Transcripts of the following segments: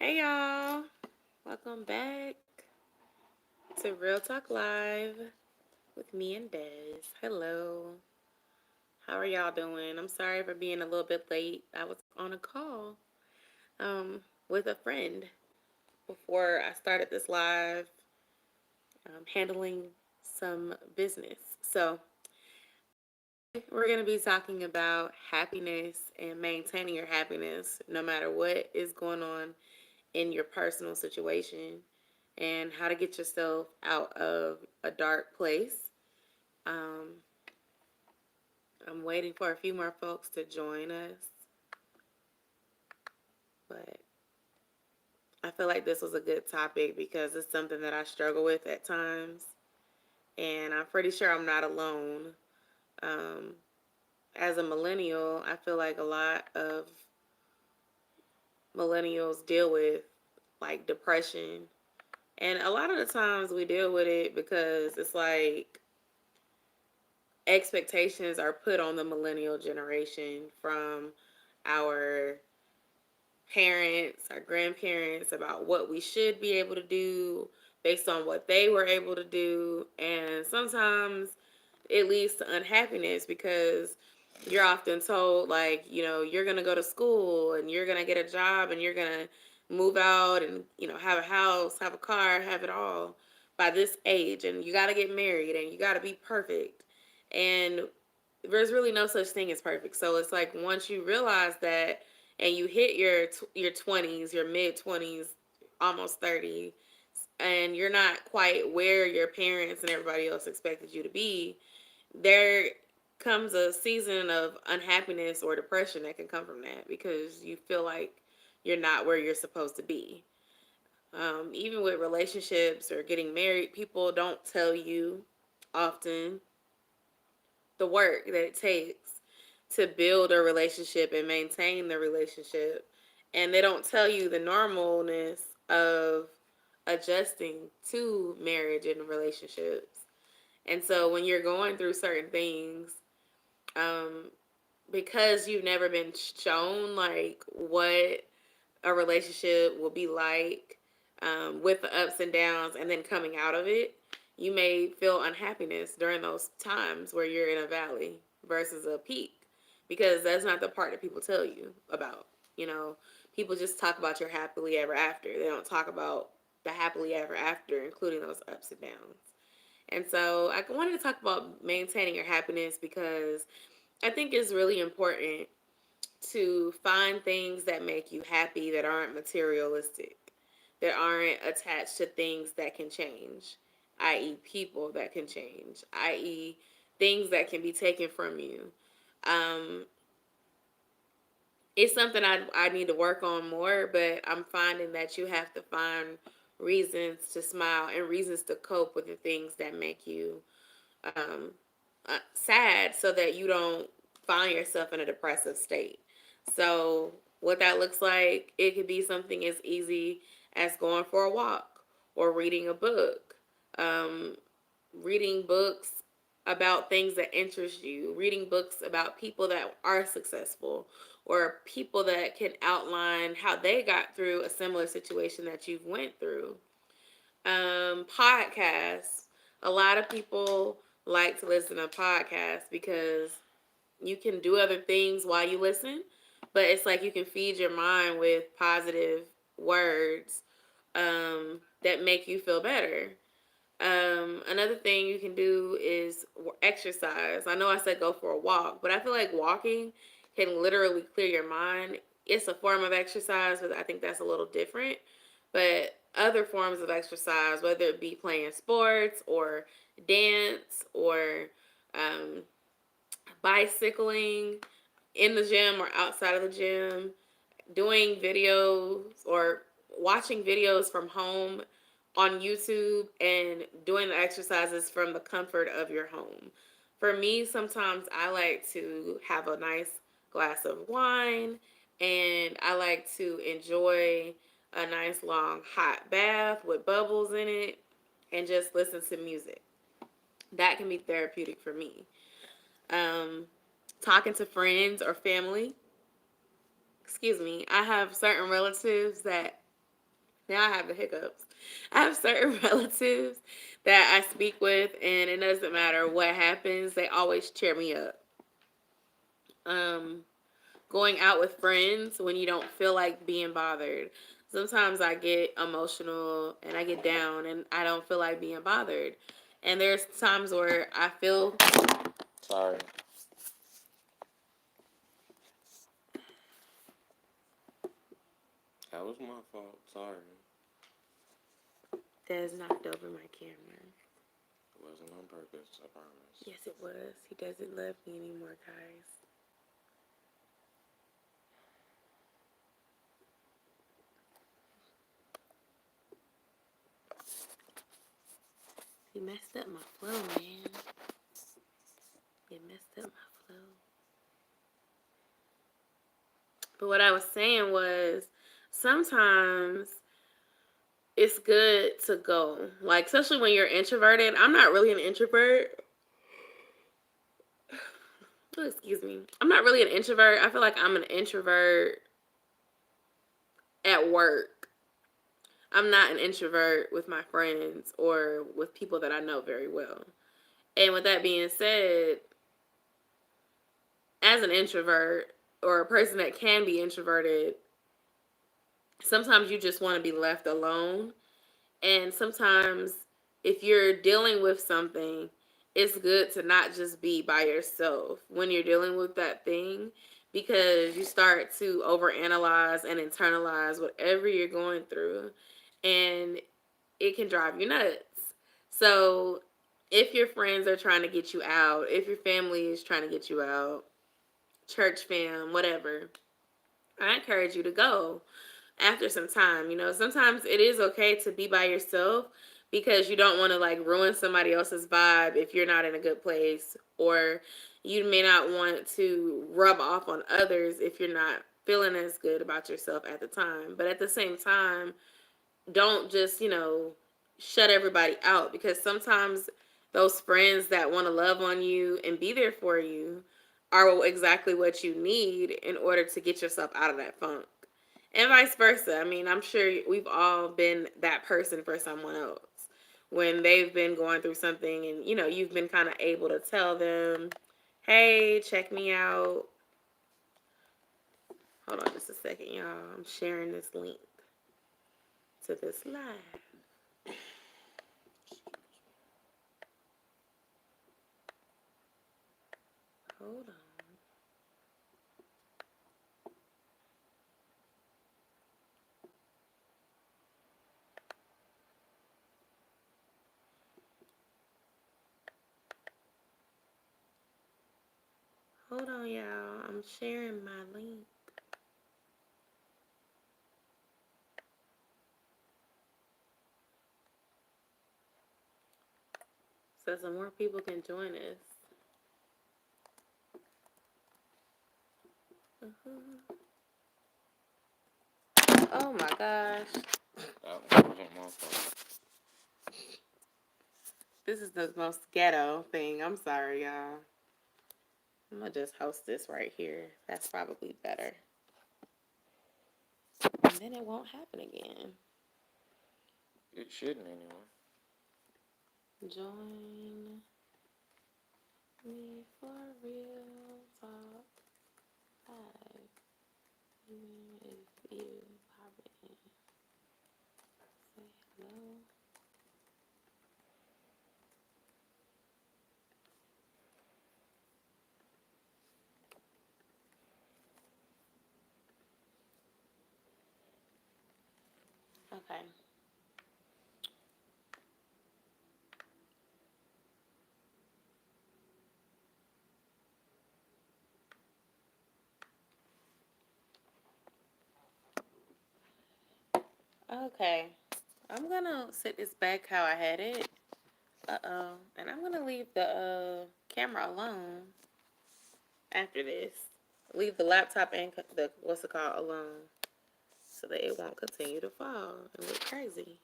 Hey y'all, welcome back to Real Talk Live with me and Des. Hello, how are y'all doing? I'm sorry for being a little bit late. I was on a call with a friend before I started this live, handling some business. So, we're going to be talking about happiness and maintaining your happiness no matter what is going on in your personal situation and how to get yourself out of a dark place. Um, I'm waiting for a few more folks to join us, but I feel like this was a good topic because it's something that I struggle with at times, and I'm pretty sure I'm not alone. Um, as a millennial, I feel like a lot of millennials deal with like depression, and a lot of the times we deal with it because it's like expectations are put on the millennial generation from our parents, our grandparents about what we should be able to do based on what they were able to do. And sometimes it leads to unhappiness because you're often told, like, you're going to go to school and you're going to get a job and you're going to move out and, have a house, have a car, have it all by this age. And you got to get married and you got to be perfect. And there's really no such thing as perfect. So it's like once you realize that and you hit your 20s, your mid 20s, almost 30, and you're not quite where your parents and everybody else expected you to be, there comes a season of unhappiness or depression that can come from that because you feel like you're not where you're supposed to be. Even with relationships or getting married, people don't tell you often the work that it takes to build a relationship and maintain the relationship. And they don't tell you the normalness of adjusting to marriage and relationships. And so when you're going through certain things, um, because you've never been shown like what a relationship will be like, with the ups and downs and then coming out of it, you may feel unhappiness during those times where you're in a valley versus a peak because that's not the part that people tell you about. You know, people just talk about your happily ever after. They don't talk about the happily ever after, including those ups and downs. And so I wanted to talk about maintaining your happiness because I think it's really important to find things that make you happy that aren't materialistic, that aren't attached to things that can change, i.e., people that can change, i.e., things that can be taken from you. Um, it's something I need to work on more, but I'm finding that you have to find reasons to smile and reasons to cope with the things that make you um, sad so that you don't find yourself in a depressive state. So, what that looks like, it could be something as easy as going for a walk or reading a book. Um, Reading books about things that interest you, reading books about people that are successful or people that can outline how they got through a similar situation that you've went through. Podcasts. A lot of people like to listen to podcasts because you can do other things while you listen, but it's like you can feed your mind with positive words that make you feel better. Another thing you can do is exercise. I know I said go for a walk, but I feel like walking can literally clear your mind. It's a form of exercise, but I think that's a little different. But other forms of exercise, whether it be playing sports or dance or um, bicycling in the gym or outside of the gym, doing videos or watching videos from home on YouTube and doing the exercises from the comfort of your home. For me, sometimes I like to have a nice glass of wine and I like to enjoy a nice long hot bath with bubbles in it and just listen to music. That can be therapeutic for me. Um, Talking to friends or family. Excuse me. I have certain relatives that Now I have the hiccups. I have certain relatives that I speak with, and it doesn't matter what happens, they always cheer me up. Um, Going out with friends when you don't feel like being bothered. Sometimes I get emotional and I get down and I don't feel like being bothered. And there's times where I feel. Sorry. That was my fault. Sorry. Des knocked over my camera. It wasn't on purpose, I promise. Yes, it was. He doesn't love me anymore, guys. He messed up my flow, man. He messed up my flow. But what I was saying was, sometimes it's good to go. Like, especially when you're introverted. I'm not really an introvert. Oh, excuse me. I'm not really an introvert. I feel like I'm an introvert at work. I'm not an introvert with my friends or with people that I know very well. And with that being said, as an introvert or a person that can be introverted, sometimes you just want to be left alone. And sometimes if you're dealing with something, it's good to not just be by yourself when you're dealing with that thing, because you start to overanalyze and internalize whatever you're going through, and it can drive you nuts. So if your friends are trying to get you out, if your family is trying to get you out, church fam, whatever, I encourage you to go after some time. You know, sometimes it is okay to be by yourself because you don't want to like ruin somebody else's vibe if you're not in a good place, or you may not want to rub off on others if you're not feeling as good about yourself at the time. But at the same time, don't just, shut everybody out, because sometimes those friends that want to love on you and be there for you are exactly what you need in order to get yourself out of that funk. And vice versa. I mean, I'm sure we've all been that person for someone else when they've been going through something, and you've been kind of able to tell them, hey, check me out. Hold on just a second, y'all. I'm sharing this link to this live. Hold on. Hold on, y'all. I'm sharing my link. So some more people can join us. Oh my gosh. That wasn't my fault. This is the most ghetto thing. I'm sorry, y'all. I'm going to just host this right here. That's probably better. And then it won't happen again. It shouldn't anyway. Join me for real talk. Hi. Even if you pop in. Say hello. Okay. Okay. I'm going to set this back how I had it. Uh-oh. And I'm going to leave the camera alone after this. Leave the laptop and the, what's it called, alone, so that it won't continue to fall and look crazy.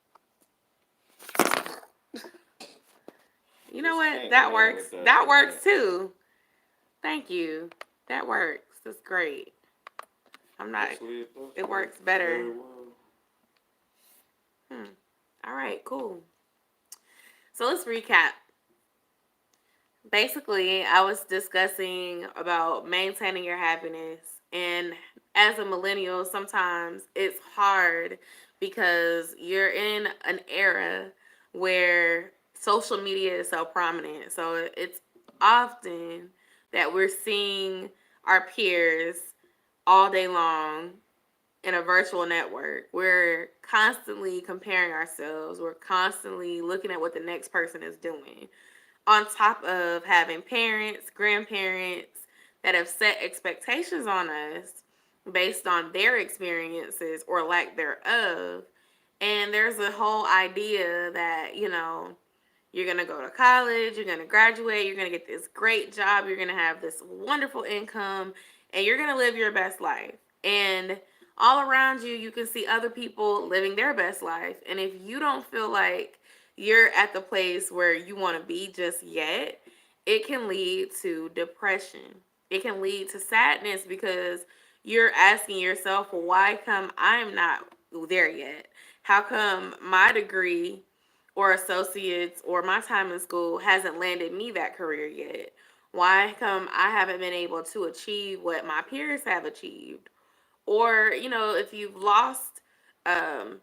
You know what? That works. That works too. Thank you. That works. That's great. I'm not. It works better. right, cool. So let's recap. Basically, I was discussing about maintaining your happiness. And as a millennial, sometimes it's hard because you're in an era where social media is so prominent. So it's often that we're seeing our peers all day long in a virtual network. We're constantly comparing ourselves. We're constantly looking at what the next person is doing, on top of having parents, grandparents that have set expectations on us based on their experiences or lack thereof. And there's a whole idea that, you're going to go to college, you're going to graduate, you're going to get this great job, you're going to have this wonderful income, and you're going to live your best life. And all around you, you can see other people living their best life. And if you don't feel like you're at the place where you want to be just yet, it can lead to depression. It can lead to sadness because you're asking yourself, well, why come I'm not there yet? How come my degree or associates or my time in school hasn't landed me that career yet? Why come I haven't been able to achieve what my peers have achieved? Or, if you've lost um,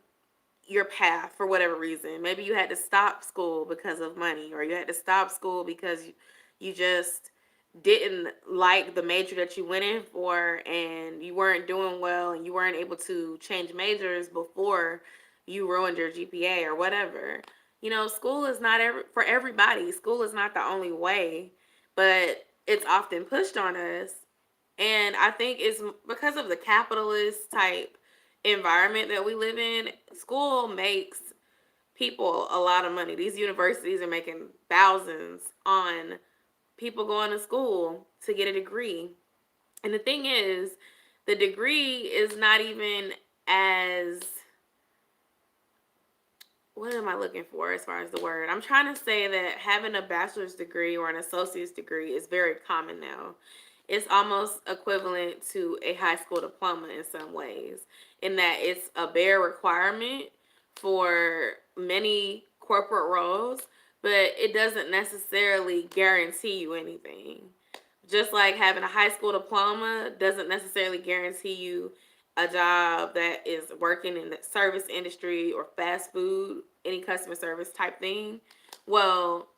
your path for whatever reason. Maybe you had to stop school because of money, or you had to stop school because you just didn't like the major that you went in for, and you weren't doing well and you weren't able to change majors before you ruined your GPA or whatever. School is not for everybody. School is not the only way, but it's often pushed on us. And I think it's because of the capitalist type environment that we live in. School makes people a lot of money. These universities are making thousands on people going to school to get a degree. And the thing is, the degree is not even as, what am I looking for as far as the word? I'm trying to say that having a bachelor's degree or an associate's degree is very common now. It's almost equivalent to a high school diploma in some ways, in that it's a bare requirement for many corporate roles, but it doesn't necessarily guarantee you anything. Just like having a high school diploma doesn't necessarily guarantee you a job that is working in the service industry or fast food, any customer service type thing. Well,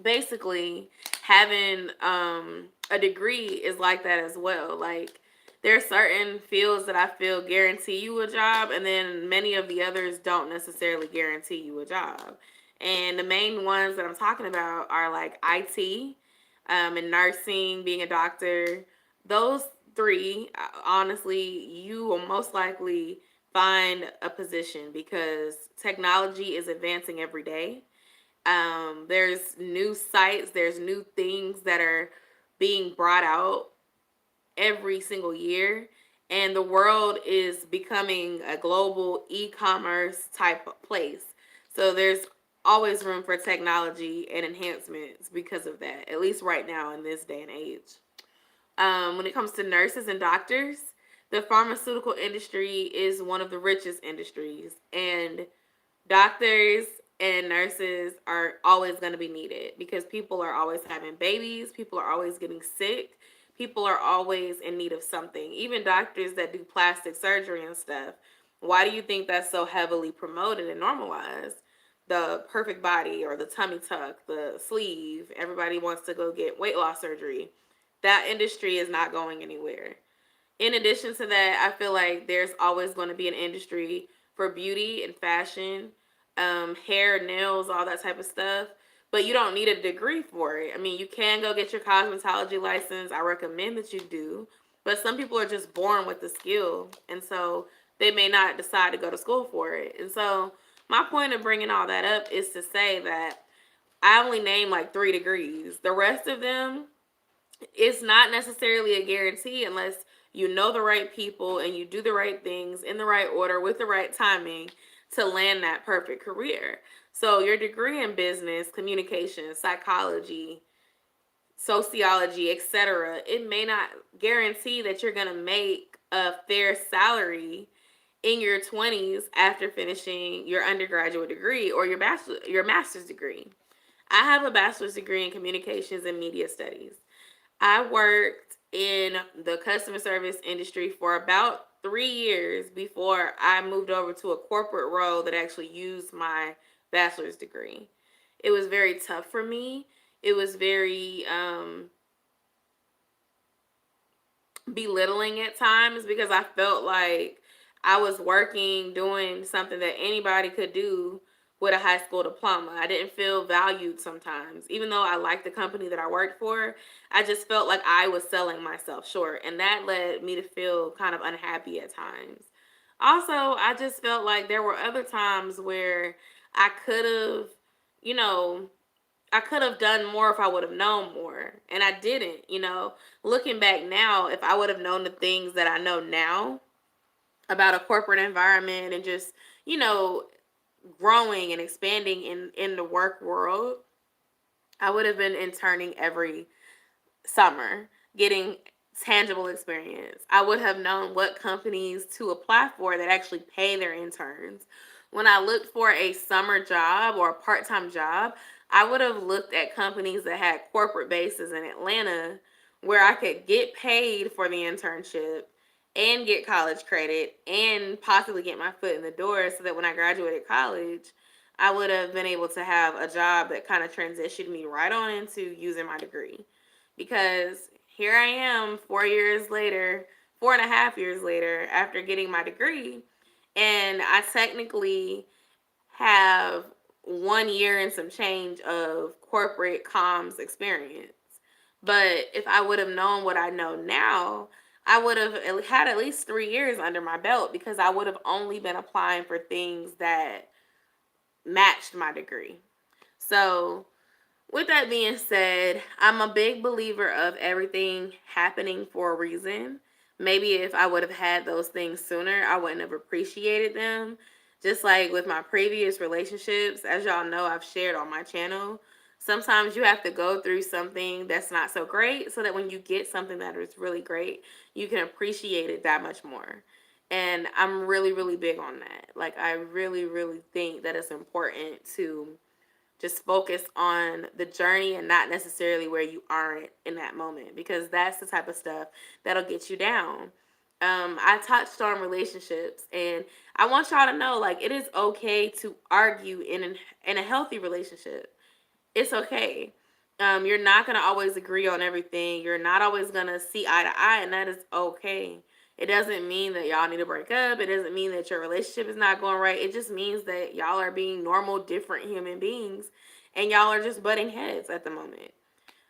basically, having a degree is like that as well. Like, there are certain fields that I feel guarantee you a job, and then many of the others don't necessarily guarantee you a job. And the main ones that I'm talking about are like IT, and nursing, being a doctor. Those three, honestly, you will most likely find a position because technology is advancing every day. There's new sites, there's new things that are being brought out every single year, and the world is becoming a global e-commerce type of place. So there's always room for technology and enhancements because of that, at least right now in this day and age. When it comes to nurses and doctors, the pharmaceutical industry is one of the richest industries, and doctors and nurses are always going to be needed because people are always having babies, people are always getting sick, people are always in need of something. Even doctors that do plastic surgery and stuff, why do you think that's so heavily promoted and normalized? The perfect body or the tummy tuck, the sleeve, everybody wants to go get weight loss surgery. That industry is not going anywhere. In addition to that, I feel like there's always going to be an industry for beauty and fashion, hair, nails, all that type of stuff. But you don't need a degree for it. I mean, you can go get your cosmetology license. I recommend that you do. But some people are just born with the skill. And so they may not decide to go to school for it. And so my point of bringing all that up is to say that I only named like 3 degrees. The rest of them, it's not necessarily a guarantee unless you know the right people and you do the right things in the right order with the right timing to land that perfect career. So your degree in business, communication, psychology, sociology, etc., it may not guarantee that you're going to make a fair salary in your 20s after finishing your undergraduate degree or your master's degree. I have a bachelor's degree in communications and media studies. I worked in the customer service industry for about 3 years before I moved over to a corporate role that actually used my bachelor's degree. It was very tough for me. It was very belittling at times because I felt like I was working, doing something that anybody could do with a high school diploma. I didn't feel valued sometimes. Even though I liked the company that I worked for, I just felt like I was selling myself short. And that led me to feel kind of unhappy at times. Also, I just felt like there were other times where I could have, you know, I could have done more if I would have known more. And I didn't. Looking back now, if I would have known the things that I know now about a corporate environment and just, you know, growing and expanding in the work world, I would have been interning every summer, getting tangible experience. I would have known what companies to apply for that actually pay their interns. When I looked for a summer job or a part time job, I would have looked at companies that had corporate bases in Atlanta where I could get paid for the internship and get college credit and possibly get my foot in the door so that when I graduated college, I would have been able to have a job that kind of transitioned me right on into using my degree. Because here I am 4 years later, 4.5 years later, after getting my degree, and I technically have 1 year and some change of corporate comms experience. But if I would have known what I know now, I would have had at least 3 years under my belt because I would have only been applying for things that matched my degree. So with that being said, I'm a big believer of everything happening for a reason. Maybe if I would have had those things sooner, I wouldn't have appreciated them. Just like with my previous relationships, as y'all know, I've shared on my channel. Sometimes you have to go through something that's not so great so that when you get something that is really great, you can appreciate it that much more. And I'm really, really big on that. Like, I really, really think that it's important to just focus on the journey and not necessarily where you aren't in that moment because that's the type of stuff that'll get you down. I touched on relationships and I want y'all to know like it is okay to argue in a healthy relationship. It's okay. You're not gonna always agree on everything. You're not always gonna see eye to eye, and that is okay. It doesn't mean that y'all need to break up. It doesn't mean that your relationship is not going right. It just means that y'all are being normal, different human beings, and y'all are just butting heads at the moment.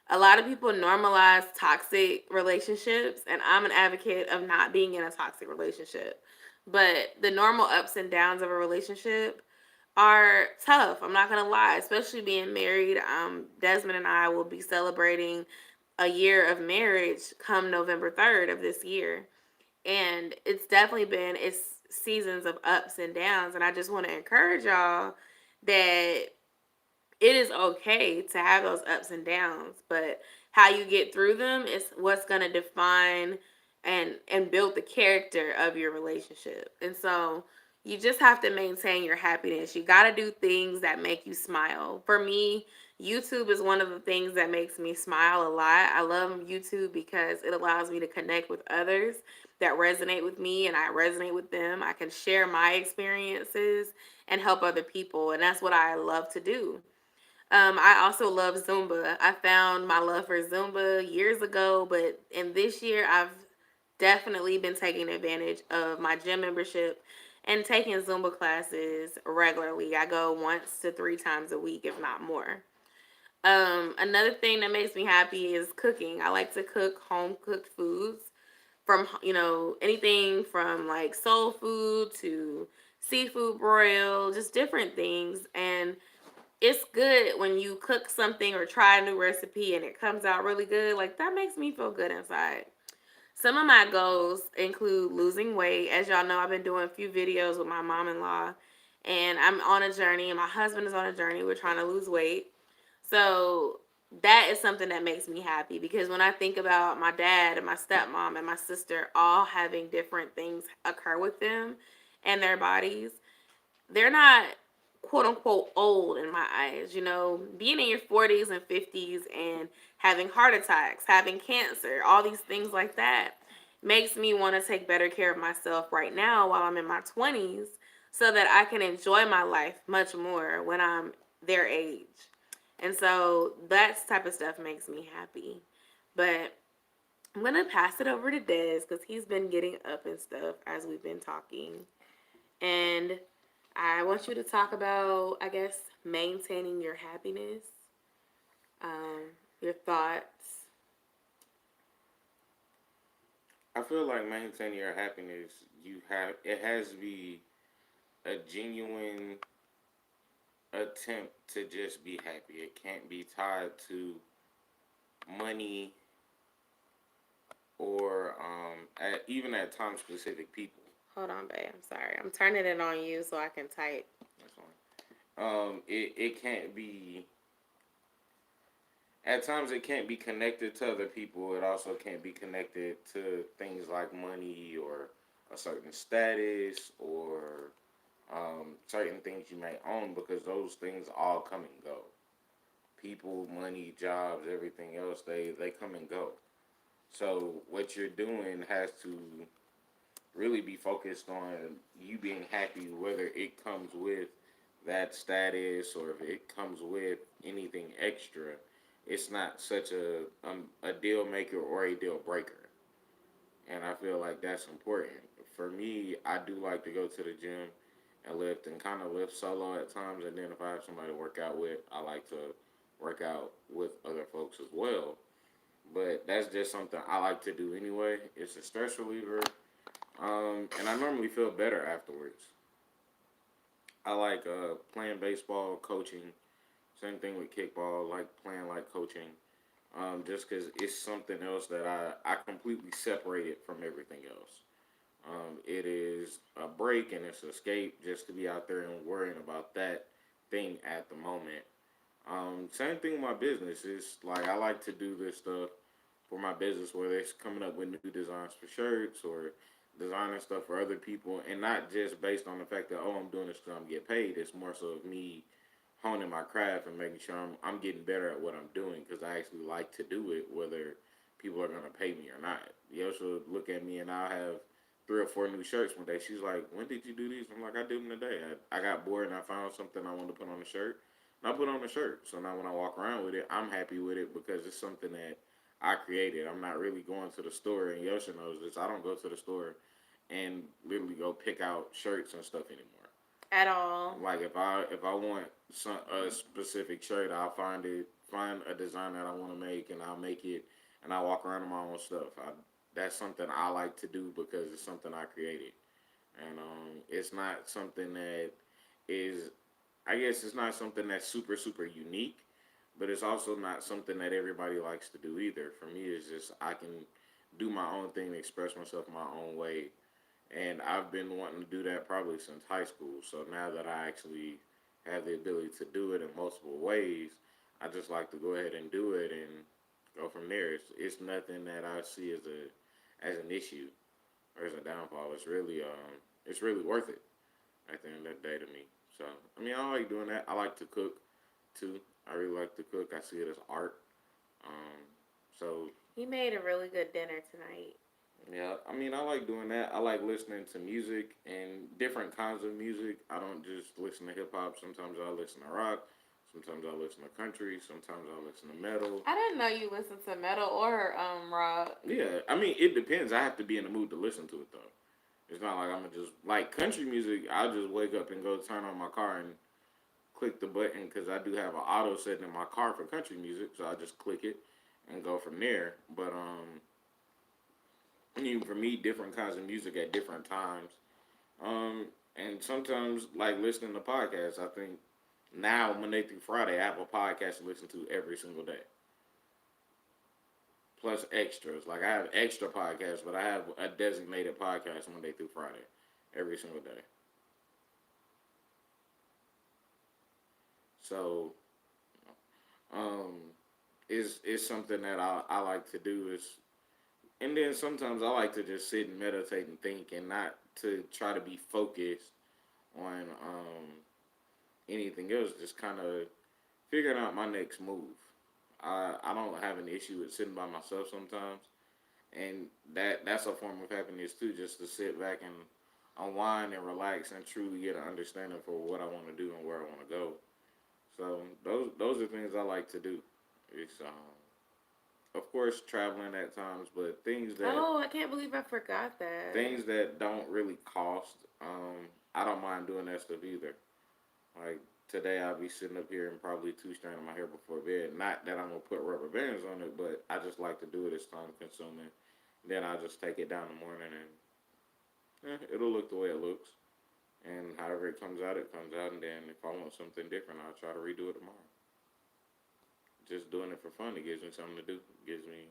A lot of people normalize toxic relationships, and I'm an advocate of not being in a toxic relationship. But the normal ups and downs of a relationship are tough. I'm not gonna lie, especially being married. Desmond and I will be celebrating a year of marriage come November 3rd of this year, and it's definitely been it's seasons of ups and downs. And I just want to encourage y'all that it is okay to have those ups and downs, but how you get through them is what's going to define and build the character of your relationship. And so you just have to maintain your happiness. You got to do things that make you smile. For me, YouTube is one of the things that makes me smile a lot. I love YouTube because it allows me to connect with others that resonate with me and I resonate with them. I can share my experiences and help other people, and that's what I love to do. I also love Zumba. I found my love for Zumba years ago, but in this year, I've definitely been taking advantage of my gym membership and taking Zumba classes regularly. I go once to 3 times a week, if not more. Another thing that makes me happy is cooking. I like to cook home cooked foods from, anything from like soul food to seafood broil, just different things. And it's good when you cook something or try a new recipe and it comes out really good. Like that makes me feel good inside. Some of my goals include losing weight. As y'all know, I've been doing a few videos with my mom-in-law and I'm on a journey and my husband is on a journey. We're trying to lose weight. So that is something that makes me happy because when I think about my dad and my stepmom and my sister all having different things occur with them, and their bodies, they're not quote unquote old in my eyes. You know, being in your 40s and 50s and having heart attacks, having cancer, all these things like that makes me want to take better care of myself right now while I'm in my 20s so that I can enjoy my life much more when I'm their age. And so that type of stuff makes me happy. But I'm going to pass it over to Des because he's been getting up and stuff as we've been talking. And I want you to talk about, I guess, maintaining your happiness, your thoughts. I feel like maintaining your happiness, it has to be a genuine attempt to just be happy. It can't be tied to money or even at time specific people. Hold on, babe. I'm sorry. I'm turning it on you so I can type. That's fine. It can't be. At times, it can't be connected to other people. It also can't be connected to things like money or a certain status or certain things you may own, because those things all come and go. People, money, jobs, everything else, they come and go. So what you're doing has to really be focused on you being happy, whether it comes with that status or if it comes with anything extra. It's not such a deal maker or a deal breaker, and I feel like that's important. For me, I do like to go to the gym and lift and kind of lift solo at times, and then if I have somebody to work out with, I like to work out with other folks as well. But that's just something I like to do anyway. It's a stress reliever, and I normally feel better afterwards. I like playing baseball, coaching. Same thing with kickball, like playing, like coaching. Just because it's something else that I completely separate it from everything else. It is a break and it's an escape just to be out there and worrying about that thing at the moment. Same thing with my business. It's like I like to do this stuff for my business, whether it's coming up with new designs for shirts or designing stuff for other people, and not just based on the fact that, oh, I'm doing this because I'm getting paid. It's more so of me honing my craft and making sure I'm getting better at what I'm doing because I actually like to do it, whether people are gonna pay me or not. Yosha look at me and I'll have 3 or 4 new shirts one day. She's like, "When did you do these?" I'm like, "I did them today. I got bored and I found something I wanted to put on the shirt, and I put on the shirt. So now when I walk around with it, I'm happy with it because it's something that I created. I'm not really going to the store, and Yosha knows this. I don't go to the store and literally go pick out shirts and stuff anymore. At all. Like if I want a specific shirt, I'll find a design that I want to make, and I'll make it, and I walk around in my own stuff. That's something I like to do because it's something I created, and it's not something that is. I guess it's not something that's super unique, but it's also not something that everybody likes to do either. For me, it's just I can do my own thing, express myself my own way, and I've been wanting to do that probably since high school. So now that I actually have the ability to do it in multiple ways, I just like to go ahead and do it and go from there. It's nothing that I see as an issue or as a downfall. It's really worth it at the end of the day to me. So I mean, I like doing that. I like to cook too. I really like to cook. I see it as art. Um, so You made a really good dinner tonight. yeah, I mean, I like doing that. I like listening to music and different kinds of music. I don't just listen to hip hop. Sometimes I listen to rock. Sometimes I listen to country. Sometimes I listen to metal. I didn't know you listened to metal or rock. Yeah, I mean, it depends. I have to be in the mood to listen to it though. It's not like I'm gonna just like country music. I'll just wake up and go turn on my car and click the button because I do have an auto setting in my car for country music. So I just click it and go from there. But I mean, for me, different kinds of music at different times. Um, and sometimes, like listening to podcasts, I think now Monday through Friday, I have a podcast to listen to every single day. Plus extras, like I have extra podcasts, but I have a designated podcast Monday through Friday, every single day. So, um, is something that I like to do is, and then sometimes I like to just sit and meditate and think and not to try to be focused on anything else. Just kind of figuring out my next move. I don't have an issue with sitting by myself sometimes, and that's a form of happiness too. Just to sit back and unwind and relax and truly get an understanding for what I want to do and where I want to go. So those are things I like to do. It's of course traveling at times, but Oh, I can't believe I forgot that. things that don't really cost. I don't mind doing that stuff either. Like today, I'll be sitting up here and probably two straining my hair before bed. Not that I'm gonna put rubber bands on it, but I just like to do it. It's time consuming. Then I just take it down in the morning and it'll look the way it looks. And however it comes out, it comes out. And then if I want something different, I'll try to redo it tomorrow. Just doing it for fun. It gives me something to do. It gives me,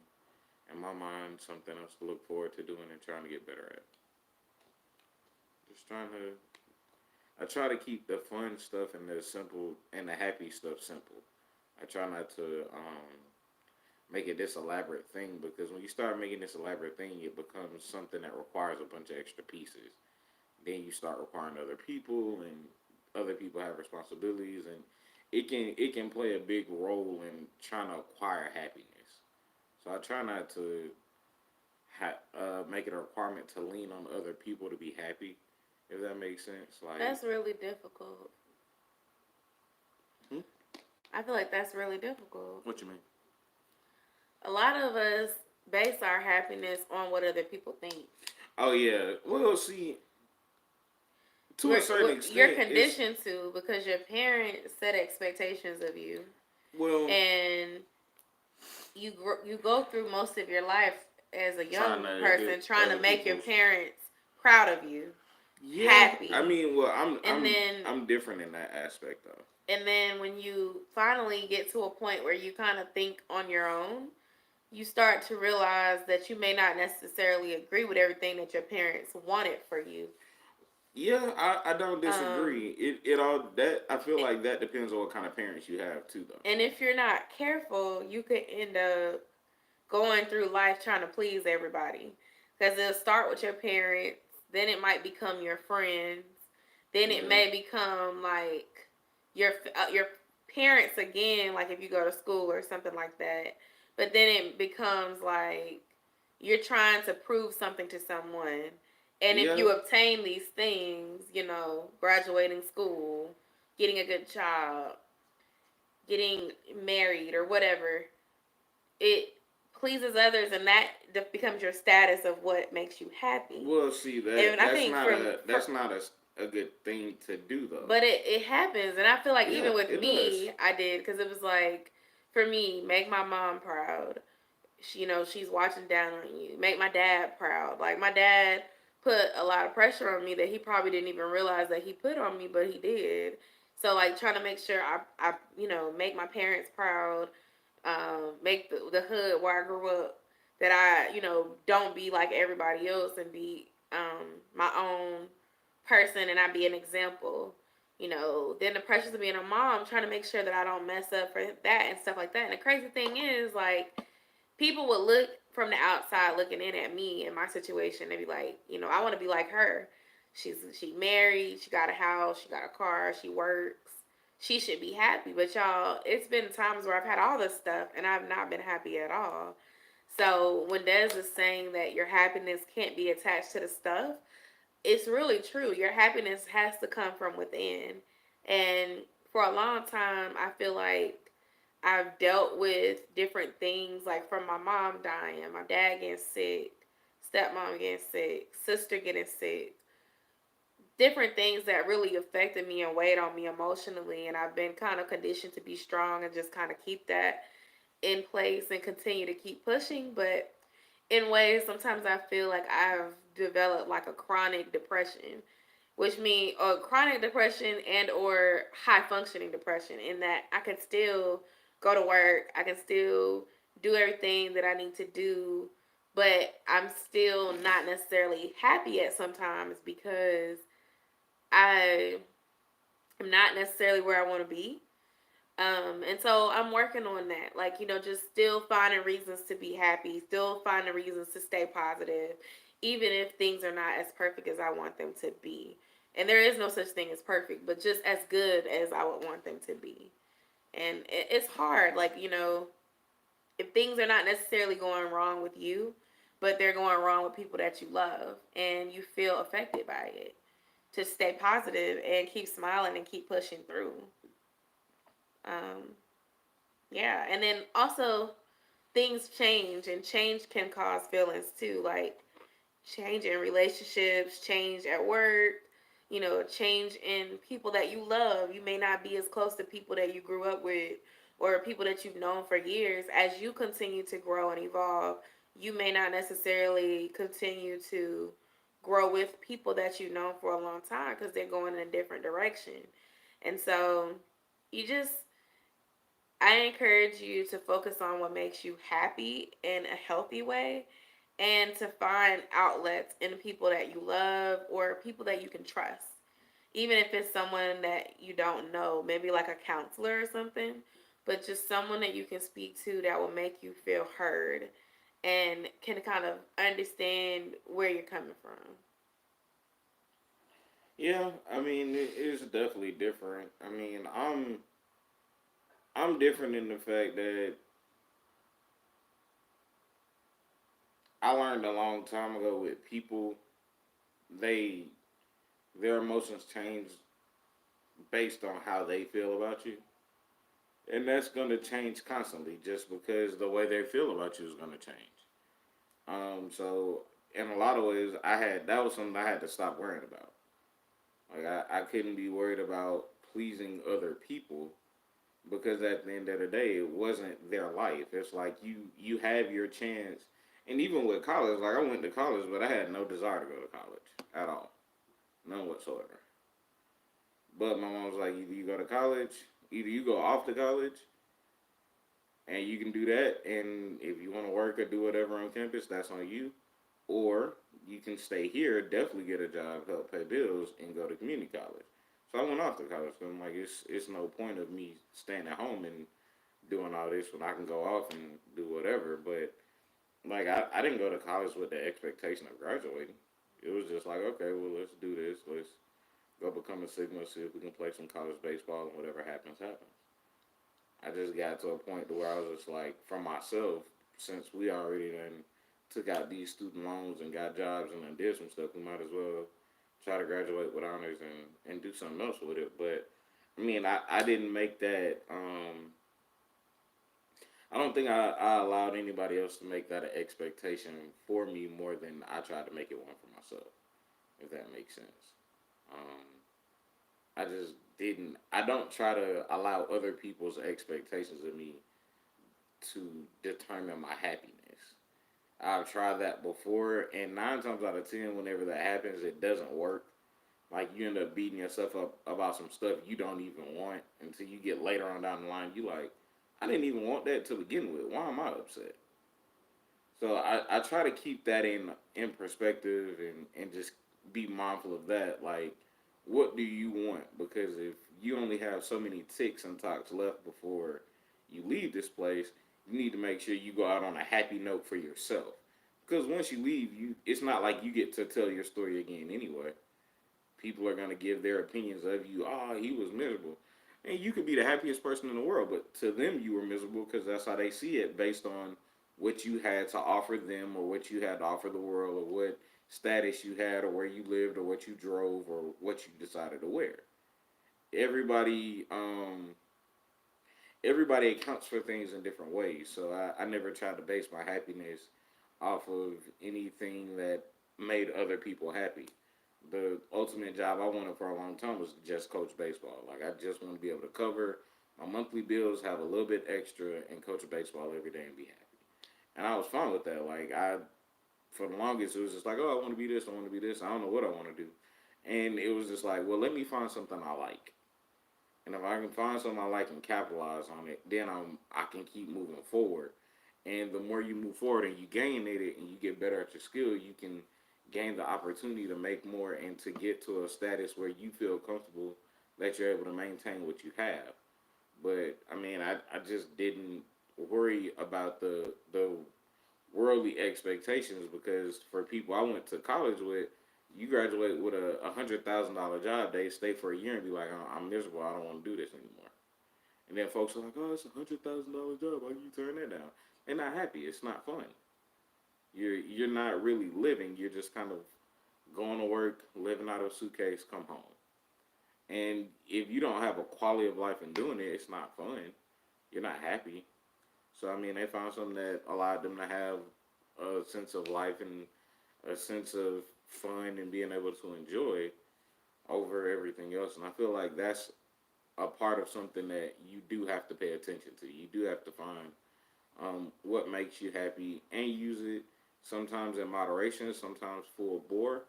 in my mind, something else to look forward to doing and trying to get better at. Just trying to I try to keep the fun stuff and the simple and the happy stuff simple. I try not to make it this elaborate thing because when you start making this elaborate thing, it becomes something that requires a bunch of extra pieces. Then you start requiring other people, and other people have responsibilities, and it can play a big role in trying to acquire happiness. So I try not to make it a requirement to lean on other people to be happy, if that makes sense. Like, That's really difficult. hmm? I feel like that's really difficult. What you mean? A lot of us base our happiness on what other people think. Oh yeah. Well, see, to a We're, certain we're, you're extent, it's conditioned to because your parents set expectations of you, well and you go through most of your life as a trying young to person hit trying to other make your people's. parents proud of you, Yeah, I happy, mean, well, and then I'm different in that aspect though. when you finally get to a point where you kind of think on your own, you start to realize that you may not necessarily agree with everything that your parents wanted for you. Yeah, I don't Um, disagree. It all that I feel like that depends on what kind of parents you have too though. and if you're not careful, you could end up going through life trying to please everybody. Because it'll start with your parents, then it might become your friends, then it Yeah. may become like your parents again, like if you go to school or something like that. But then it becomes like you're trying to prove something to someone. And if Yeah. you obtain these things, graduating school, getting a good job, getting married or whatever, it pleases others, and that becomes your status of what makes you happy. Well, see And I think that's not a good thing to do though. but it happens, and I feel like Yeah, even with it does. me, I did because it was like for me, make my mom proud. She's watching down on you. Make my dad proud. Like my dad put a lot of pressure on me that he probably didn't even realize that he put on me, but he did. So like trying to make sure I make my parents proud, make the hood where I grew up, that I don't be like everybody else and be my own person and I be an example. Then the pressures of being a mom, trying to make sure that I don't mess up for that and stuff like that. And the crazy thing is, like, people would look from the outside looking in at me in my situation. They'd be like, I want to be like her. She married, she got a house, she got a car, she works. She should be happy. But y'all, it's been times where I've had all this stuff and I've not been happy at all. So when Des is saying that your happiness can't be attached to the stuff, it's really true. Your happiness has to come from within. And for a long time, I feel like I've dealt with different things, like from my mom dying, my dad getting sick, stepmom getting sick, sister getting sick, different things that really affected me and weighed on me emotionally. And I've been kind of conditioned to be strong and just kind of keep that in place and continue to keep pushing. But in ways, sometimes I feel like I've developed like a chronic depression, which means a chronic depression and or high functioning depression, in that I can still go to work, I can still do everything that I need to do, but I'm still not necessarily happy at sometimes because I am not necessarily where I want to be. And so I'm working on that. Like, just still finding reasons to be happy, still finding reasons to stay positive, even if things are not as perfect as I want them to be. And there is no such thing as perfect, but just as good as I would want them to be. And it's hard, like, if things are not necessarily going wrong with you, but they're going wrong with people that you love and you feel affected by it, to stay positive and keep smiling and keep pushing through. Um, yeah, and then also things change, and change can cause feelings too, like change in relationships, change at work, change in people that you love. You may not be as close to people that you grew up with or people that you've known for years. As you continue to grow and evolve, you may not necessarily continue to grow with people that you've known for a long time because they're going in a different direction. And so you just I encourage you to focus on what makes you happy in a healthy way and to find outlets in people that you love or people that you can trust. Even if it's someone that you don't know, maybe like a counselor or something, but just someone that you can speak to that will make you feel heard and can kind of understand where you're coming from. Yeah, I mean it is definitely different. I mean, I'm different in the fact that I learned a long time ago with people, they their emotions change based on how they feel about you. And that's going to change constantly just because the way they feel about you is going to change. So in a lot of ways, that was something I had to stop worrying about. Like I couldn't be worried about pleasing other people because at the end of the day, it wasn't their life. It's like you have your chance. And even with college, like I went to college, but I had no desire to go to college at all, none whatsoever. But my mom was like, either you go to college, either you go off to college, and you can do that. And if you want to work or do whatever on campus, that's on you. Or you can stay here, definitely get a job, help pay bills, and go to community college. So I went off to college. So I'm like, it's no point of me staying at home and doing all this when I can go off and do whatever. But like I didn't go to college with the expectation of graduating. It was just like, okay, well let's do this. Let's go become a Sigma, see if we can play some college baseball and whatever happens, happens. I just got to a point to where I was just like, for myself, since we already then took out these student loans and got jobs and then did some stuff, we might as well try to graduate with honors and do something else with it. But I mean, I didn't make that. I don't think I allowed anybody else to make that an expectation for me more than I tried to make it one for myself, if that makes sense. Um, I just didn't. I don't try to allow other people's expectations of me to determine my happiness. I've tried that before, and 9 times out of 10, whenever that happens, it doesn't work. Like you end up beating yourself up about some stuff you don't even want until you get later on down the line. You like, I didn't even want that to begin with. Why am I upset? So I try to keep that in perspective and just be mindful of that. Like, what do you want? Because if you only have so many ticks and talks left before you leave this place, you need to make sure you go out on a happy note for yourself. Because once you leave, it's not like you get to tell your story again anyway. People are gonna give their opinions of you. Oh, he was miserable, and you could be the happiest person in the world, but to them you were miserable because that's how they see it, based on what you had to offer them, or what you had to offer the world, or what status you had, or where you lived, or what you drove, or what you decided to wear. Everybody, everybody accounts for things in different ways. So I never tried to base my happiness off of anything that made other people happy. The ultimate job I wanted for a long time was to just coach baseball. Like I just want to be able to cover my monthly bills, have a little bit extra, and coach baseball every day and be happy. And I was fine with that. Like I, for the longest, it was just like, oh, I want to be this, I want to be this. I don't know what I want to do, and it was just like, well, let me find something I like. And if I can find something I like and capitalize on it, then I can keep moving forward. And the more you move forward and you gain at it and you get better at your skill, you can gain the opportunity to make more and to get to a status where you feel comfortable that you're able to maintain what you have. But I mean, I just didn't worry about the worldly expectations. Because for people I went to college with, you graduate with a $100,000 job, they stay for a year and be like, oh, I'm miserable, I don't want to do this anymore. And then folks are like, oh, it's $100,000 job, why you turn that down? They're not happy. It's not fun. You're not really living. You're just kind of going to work, living out of a suitcase, come home. And if you don't have a quality of life in doing it, it's not fun. You're not happy. So I mean, they found something that allowed them to have a sense of life and a sense of fun and being able to enjoy over everything else. And I feel like that's a part of something that you do have to pay attention to. You do have to find what makes you happy and use it. Sometimes in moderation, sometimes full bore,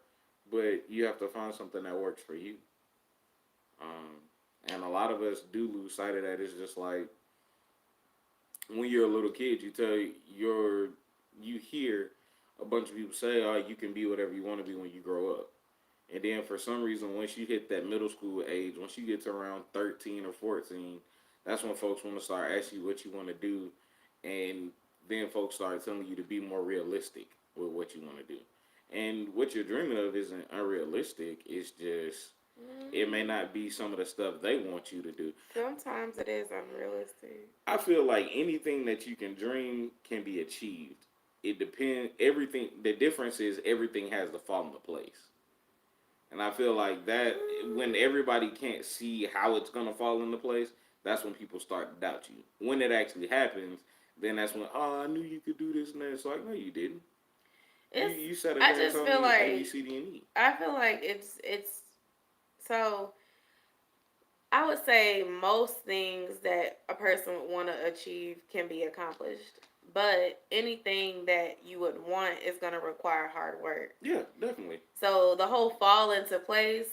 but you have to find something that works for you. Um, and a lot of us do lose sight of that. It's just like when you're a little kid, you hear a bunch of people say, "Oh, you can be whatever you want to be when you grow up." And then for some reason, once you hit that middle school age, once you get to around 13 or 14, that's when folks want to start asking you what you want to do, and then folks start telling you to be more realistic with what you want to do. And what you're dreaming of isn't unrealistic. It's just it may Mm, not be some of the stuff they want you to do. sometimes it is unrealistic. I feel like anything that you can dream can be achieved. It depends. Everything. The difference is everything has to fall into place. And I feel like that when Mm, everybody can't see how it's gonna fall into place, that's when people start to doubt you. When it actually happens, then that's when, oh, I knew you could do this and that. So like, no, you didn't. You it's. you sat up I here and just told feel me A B like C D and E. it's so. I would say most things that a person would want to achieve can be accomplished, but anything that you would want is going to require hard work. Yeah, definitely. So the whole fall into place,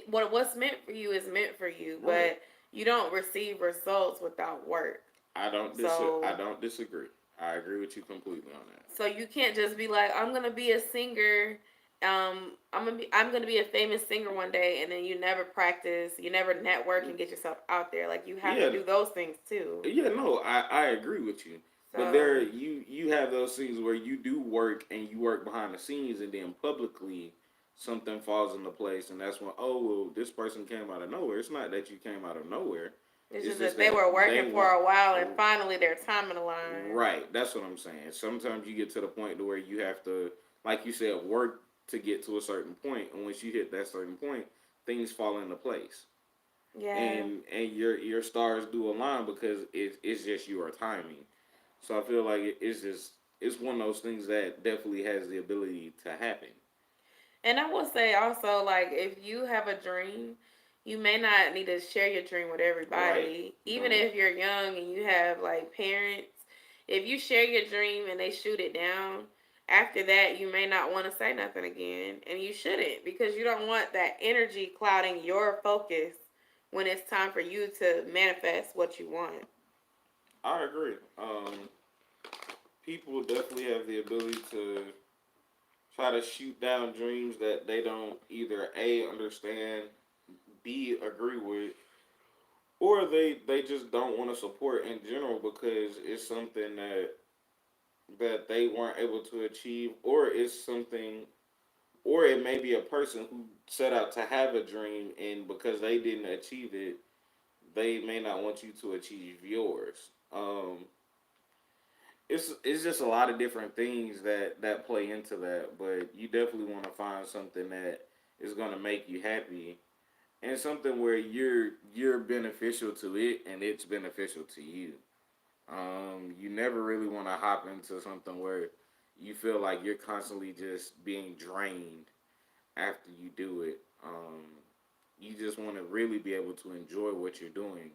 what's meant for you is meant for you, Right. but you don't receive results without work. I So don't disagree. I agree with you completely on that. so you can't just be like, I'm gonna be a singer. I'm gonna be a famous singer one day, and then you never practice, you never network and get yourself out there. Like you have to Yeah, do those things too. yeah, no, I agree with you. But there So you have those things where you do work and you work behind the scenes and then publicly something falls into place and that's when, oh well, this person came out of nowhere. It's not that you came out of nowhere. it's It's just just that they that were they working for want a while, and finally their time in the line. right. That's what I'm saying. Sometimes you get to the point to where you have to, like you said, work to get to a certain point, and once you hit that certain point, things fall into place. Yeah. And your stars do align because it's just your timing. So I feel like it's one of those things that definitely has the ability to happen. And I will say also, like, if you have a dream, you may not need to share your dream with Right. everybody. Even Don't. if you're young and you have, like, parents, if you share your dream and they shoot it down, after that, you may not want to say nothing again. And you shouldn't because you don't want that energy clouding your focus when it's time for you to manifest what you want. I agree. People definitely have the ability to try to shoot down dreams that they don't either A understand, B agree with, or they just don't want to support in general because it's something that they weren't able to achieve, or it's something, or it may be a person who set out to have a dream and because they didn't achieve it, they may not want you to achieve yours. It's just a lot of different things that play into that, but you definitely want to find something that is going to make you happy and something where you're beneficial to it and it's beneficial to you. You never really want to hop into something where you feel like you're constantly just being drained after you do it. You just want to really be able to enjoy what you're doing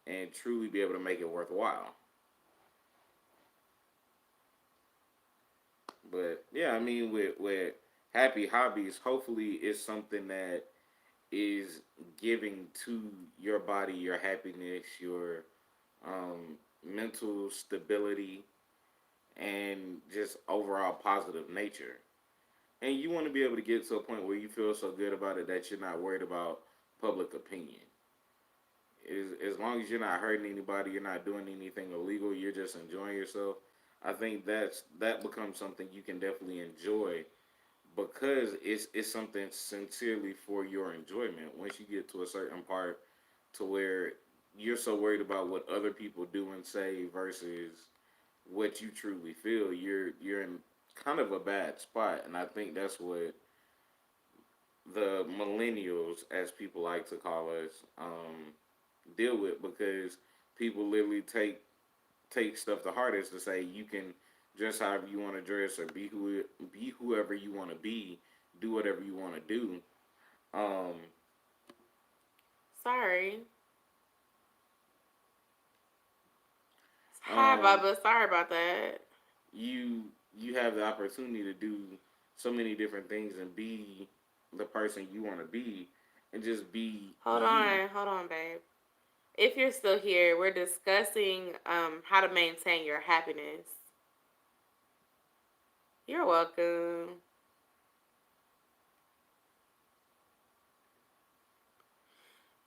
and truly be able to make it worthwhile. But yeah, I mean, with happy hobbies, hopefully it's something that is giving to your body your happiness, your mental stability, and just overall positive nature. And you want to be able to get to a point where you feel so good about it that you're not worried about public opinion. As long as you're not hurting anybody, you're not doing anything illegal, you're just enjoying yourself. I think that becomes something you can definitely enjoy because it's something sincerely for your enjoyment. Once you get to a certain part to where you're so worried about what other people do and say versus what you truly feel, you're in kind of a bad spot. And I think that's what the millennials, as people like to call us, deal with because people literally take stuff the hardest to say you can dress however you want to dress or be whoever you want to be, do whatever you want to do. Um, Sorry. Hi, um, Bubba. Sorry about that. you you have the opportunity to do so many different things and be the person you want to be and just be you. Hold on, babe. If you're still here, we're discussing how to maintain your happiness. You're welcome.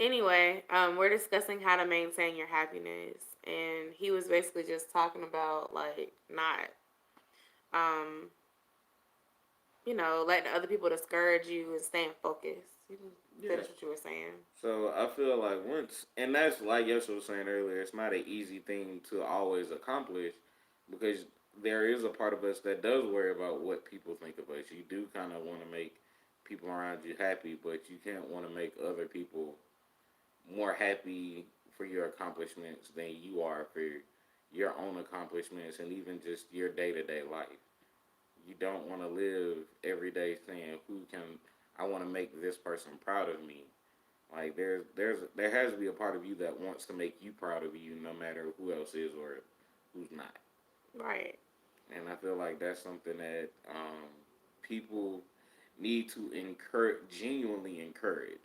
Anyway, we're discussing how to maintain your happiness, and he was basically just talking about like not, um, letting other people discourage you and staying focused. You can Yeah. finish what you were saying. So I feel like once, and that's like Yesha was saying earlier, it's not an easy thing to always accomplish because there is a part of us that does worry about what people think of us. You do kind of want to make people around you happy, but you can't want to make other people more happy for your accomplishments than you are for your own accomplishments and even just your day to day life. You don't want to live every day saying, "Who can I want to make this person proud of me?" Like there has to be a part of you that wants to make you proud of you, no matter who else is or who's not. Right. And I feel like that's something that people need to encourage, genuinely encourage.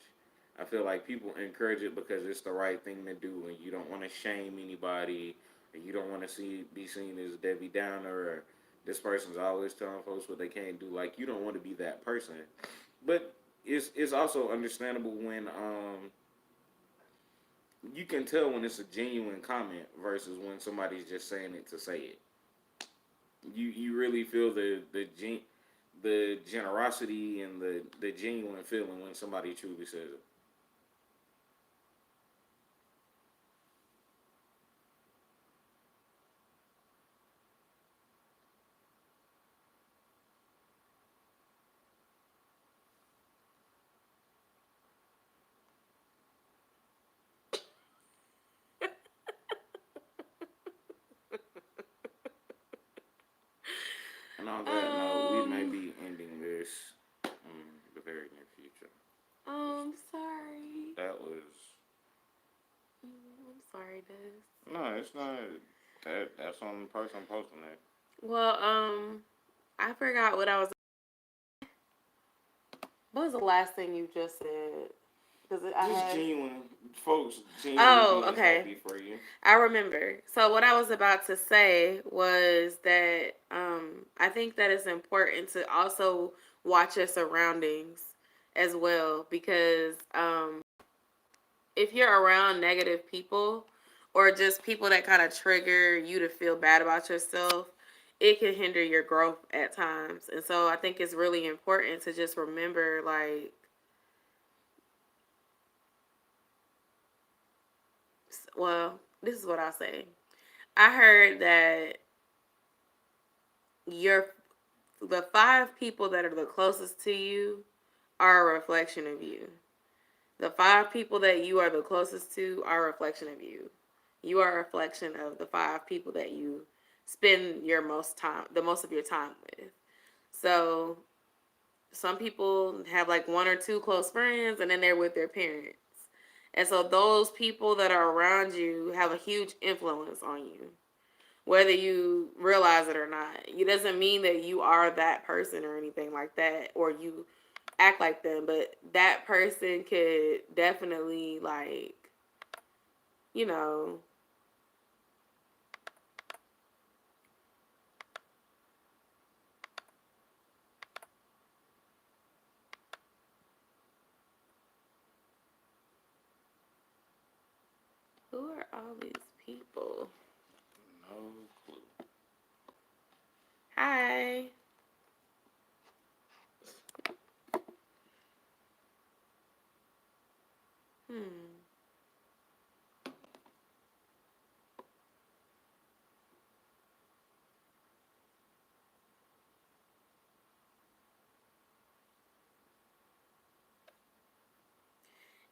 I feel like people encourage it because it's the right thing to do, and you don't want to shame anybody, and you don't want to be seen as Debbie Downer or this person's always telling folks what they can't do. Like you don't want to be that person, but it's also understandable when you can tell when it's a genuine comment versus when somebody's just saying it to say it. You really feel the generosity and the genuine feeling when somebody truly says it. And on that note, we may Um, be ending this in the very near future. sorry. That was I'm sorry, Des. no, it's not. That's on the person posting that. Well, I forgot what I was. What was the last thing you just said? Because I Just had. genuine folks, genuinely Oh, being okay. happy for you. I remember. So what I was about to say was that I think that it's important to also watch your surroundings as well because if you're around negative people or just people that kind of trigger you to feel bad about yourself, it can hinder your growth at times. And so I think it's really important to just remember like well, this is what I'll say. I heard that your the five people that are the closest to you are a reflection of you. The five people that you are the closest to are a reflection of you. You are a reflection of the five people that you spend the most of your time with. So some people have like one or two close friends and then they're with their parents. And so those people that are around you have a huge influence on you, whether you realize it or not. It doesn't mean that you are that person or anything like that, or you act like them, but that person could definitely, like, you know, who are all these people? No clue. Hi. Hmm.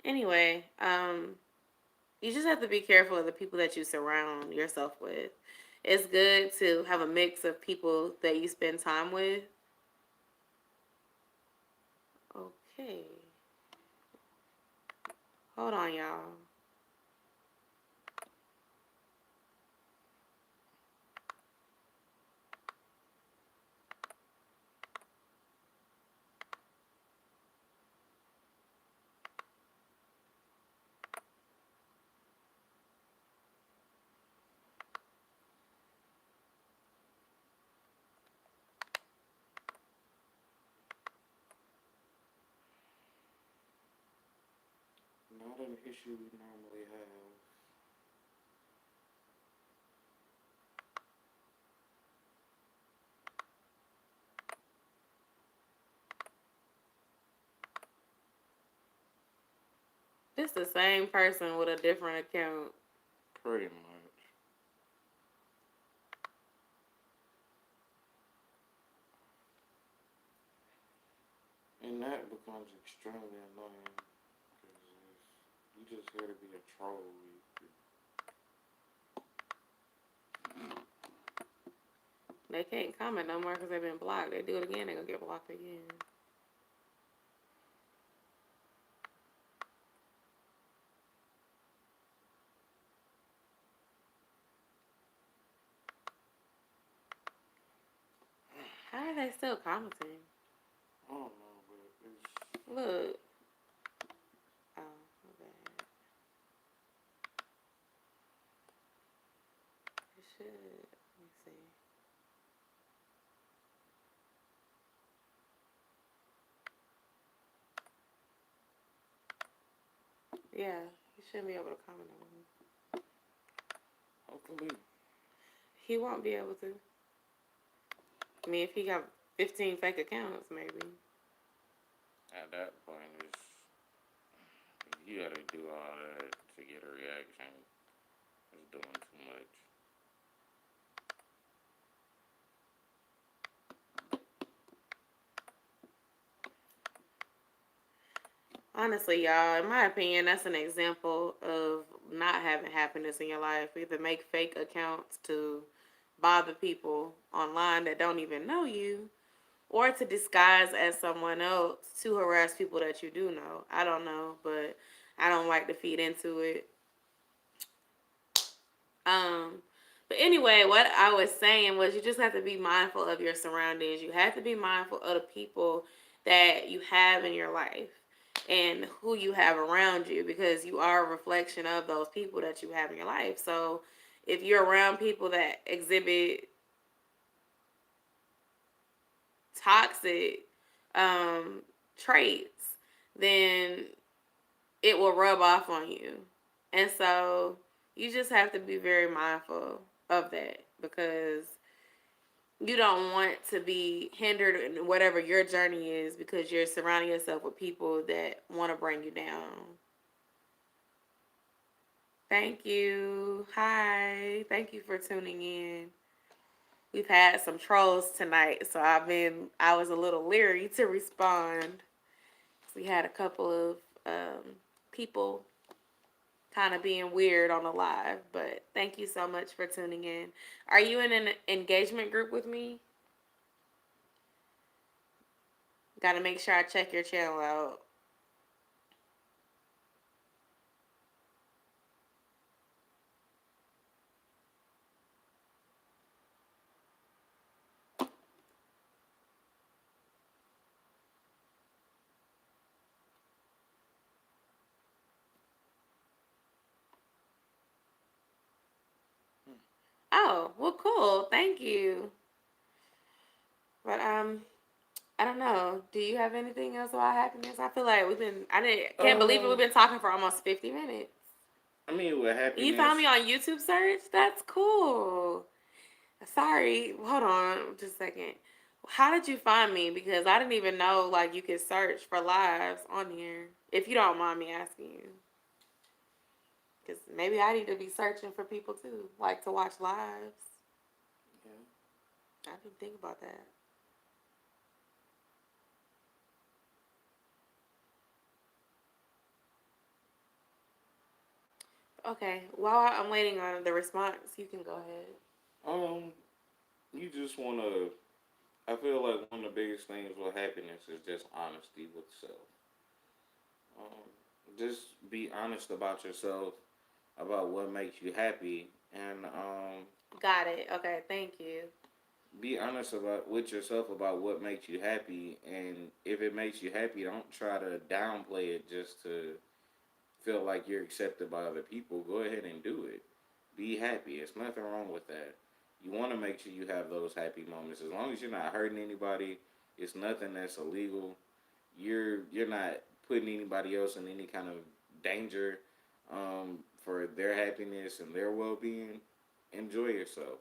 Anyway, you just have to be careful of the people that you surround yourself with. It's good to have a mix of people that you spend time with. Okay. Hold on, y'all. Not an issue we normally have. This the same person with a different account. Pretty much. And that becomes extremely annoying because you just here to be a troll. They can't comment no more because they've been blocked. They do it again, they're gonna get blocked again. How are they still commenting? I don't know, but it's Look. Oh, my bad. It should. Let me see. Yeah, you shouldn't be able to comment on him. hopefully He won't be able to. I mean, if he got 15 fake accounts, maybe. at that point it's you gotta do all that to get a reaction. It's doing too much. Honestly, y'all, in my opinion, that's an example of not having happiness in your life. Either make fake accounts to bother people online that don't even know you, or to disguise as someone else to harass people that you do know. I don't know, but I don't like to feed into it. Um, but anyway, what I was saying was you just have to be mindful of your surroundings. You have to be mindful of the people that you have in your life and who you have around you because you are a reflection of those people that you have in your life. So if you're around people that exhibit toxic traits, then it will rub off on you. And so you just have to be very mindful of that because you don't want to be hindered in whatever your journey is because you're surrounding yourself with people that want to bring you down. Thank you. Hi. Thank you for tuning in. We've had some trolls tonight, so I was a little leery to respond. We had a couple of people kind of being weird on the live, but thank you so much for tuning in. Are you in an engagement group with me? Got to make sure I check your channel out. Oh, well, cool. Thank you. But I don't know. Do you have anything else about happiness? I feel like I didn't can't believe it. We've Um, been talking for almost 50 minutes. I mean, with You found me happiness, on YouTube search. That's cool. Sorry, hold on just a second. How did you find me? Because I didn't even know like you could search for lives on here. If you don't mind me asking you, because maybe I need to be searching for people too, like to watch lives. Yeah. I didn't think about that. Okay, while I'm waiting on the response, you can go ahead. Um, you just wanna. I feel like one of the biggest things with happiness is just honesty with self. Just be honest about yourself, about what makes you happy, and Got it. Okay, thank you. be honest about with yourself about what makes you happy. And if it makes you happy, don't try to downplay it just to feel like you're accepted by other people. Go ahead and do it. Be happy. There's nothing wrong with that. You want to make sure you have those happy moments. As long as you're not hurting anybody, it's nothing that's illegal. You're not putting anybody else in any kind of danger for their happiness and their well being. Enjoy yourself.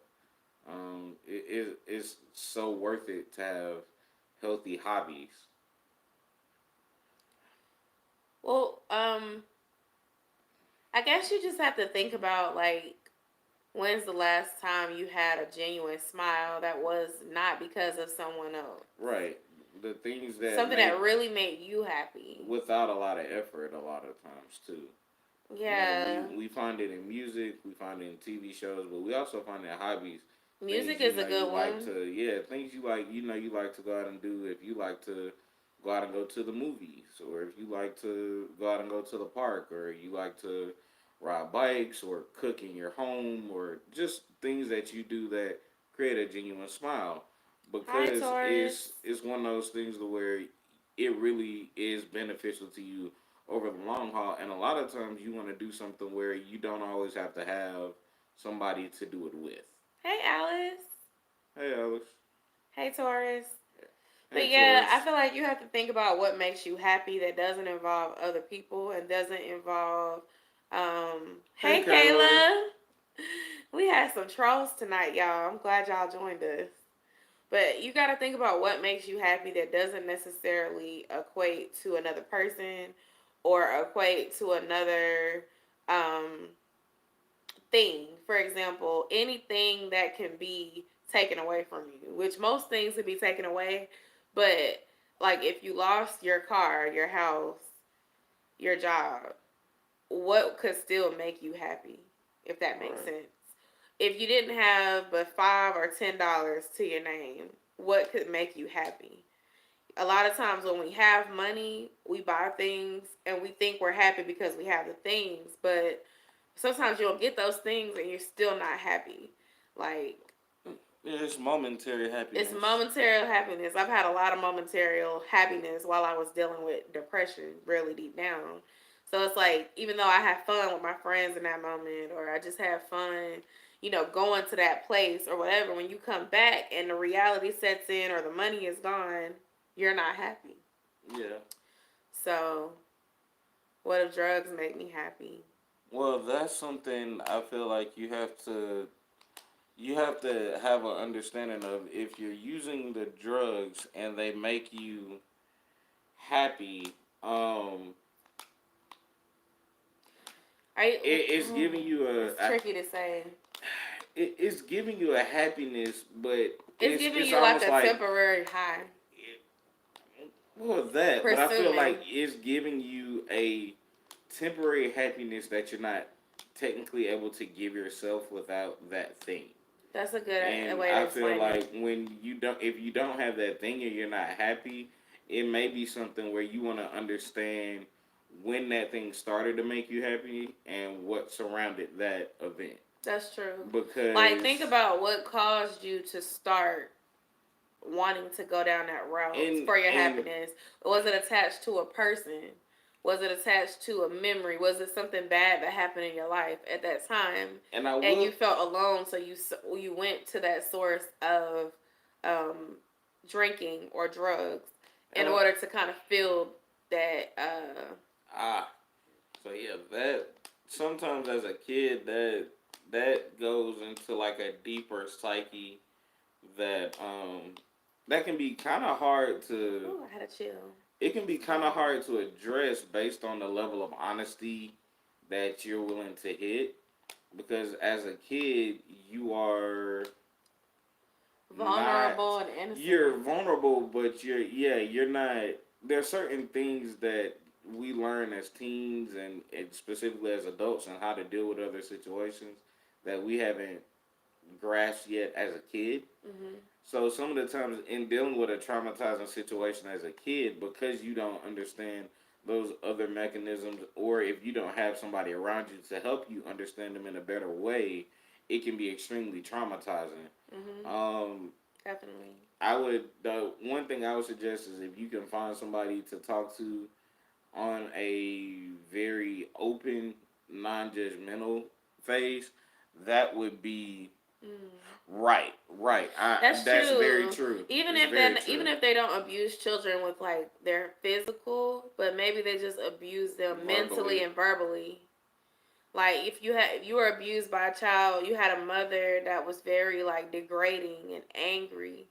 It's so worth it to have healthy hobbies. Well, I guess you just have to think about like when's the last time you had a genuine smile that was not because of someone else? Right. The things that Something make that really made you happy. without a lot of effort a lot of times too. Yeah. We find it in music, we find it in TV shows, but we also find it in hobbies. Music Things is a you good like one. to, yeah, things you like, you like to go out and do. If you like to go out and go to the movies, or if you like to go out and go to the park, or you like to ride bikes, or cook in your home, or just things that you do that create a genuine smile, Hi, because Taurus. it's one of those things to where it really is beneficial to you over the long haul. And a lot of times you want to do something where you don't always have to have somebody to do it with. Hey, Alice. Hey, Alex. Hey, Taurus. Hey, But yeah, I Taurus. feel like you have to think about what makes you happy that doesn't involve other people and doesn't involve. Hey, Hey, Kayla. Kayla. We had some trolls tonight, y'all. I'm glad y'all joined us. But you got to think about what makes you happy that doesn't necessarily equate to another person or equate to another um, thing. For example, anything that can be taken away from you, which most things can be taken away, but like if you lost your car, your house, your job, what could still make you happy, if that makes Right. sense? If you didn't have but $5 or $10 to your name, what could make you happy? A lot of times when we have money, we buy things and we think we're happy because we have the things, but sometimes you don't get those things and you're still not happy. Like Yeah, it's momentary it's happiness. momentary happiness. I've had a lot of momentary happiness while I was dealing with depression really deep down. So it's like even though I had fun with my friends in that moment or I just had fun, going to that place or whatever, when you come back and the reality sets in or the money is gone, you're not happy. Yeah. So what if drugs make me happy? Well, that's something I feel like you have to have an understanding of. If you're using the drugs and they make you happy, um, I it's giving you it's tricky to say. it's giving you a happiness, but It's giving it's you like almost a like temporary high. well that, but I feel like Presuming. it's giving you a temporary happiness that you're not technically able to give yourself without that thing. That's a good And way to I feel explain it. like when you don't, if you don't have that thing and you're not happy, it may be something where you want to understand when that thing started to make you happy and what surrounded that event. That's true. Like, think Because about what caused you to start wanting to go down that route in for your and happiness. Was it attached to a person? Was it attached to a memory? Was it something bad that happened in your life at that time, and I and you will felt alone? So you went to that source of um, drinking or drugs in and I, order to kind of feel that. ah so yeah, that sometimes as a kid, that that goes into like a deeper psyche that that can be kind of hard to. Ooh, I had a chill. It can be kind of hard to address based on the level of honesty that you're willing to hit, because as a kid you are not, Vulnerable and you're innocent. vulnerable, but you're not. There are certain things that we learn as teens and specifically as adults and how to deal with other situations that we haven't grasped yet as a kid. Mhm. So some of the times in dealing with a traumatizing situation as a kid, because you don't understand those other mechanisms, or if you don't have somebody around you to help you understand them in a better way, it can be extremely traumatizing. Mhm. Um, Definitely. the one thing I would suggest is if you can find somebody to talk to on a very open, non-judgmental phase, that would be Mm. right. Right. That's That's very true. true. Even It's if very then, true. even if they don't abuse children with like their physical, but maybe they just abuse them mentally Verbally. and verbally. Like if you were abused by a child, you had a mother that was very like degrading and angry,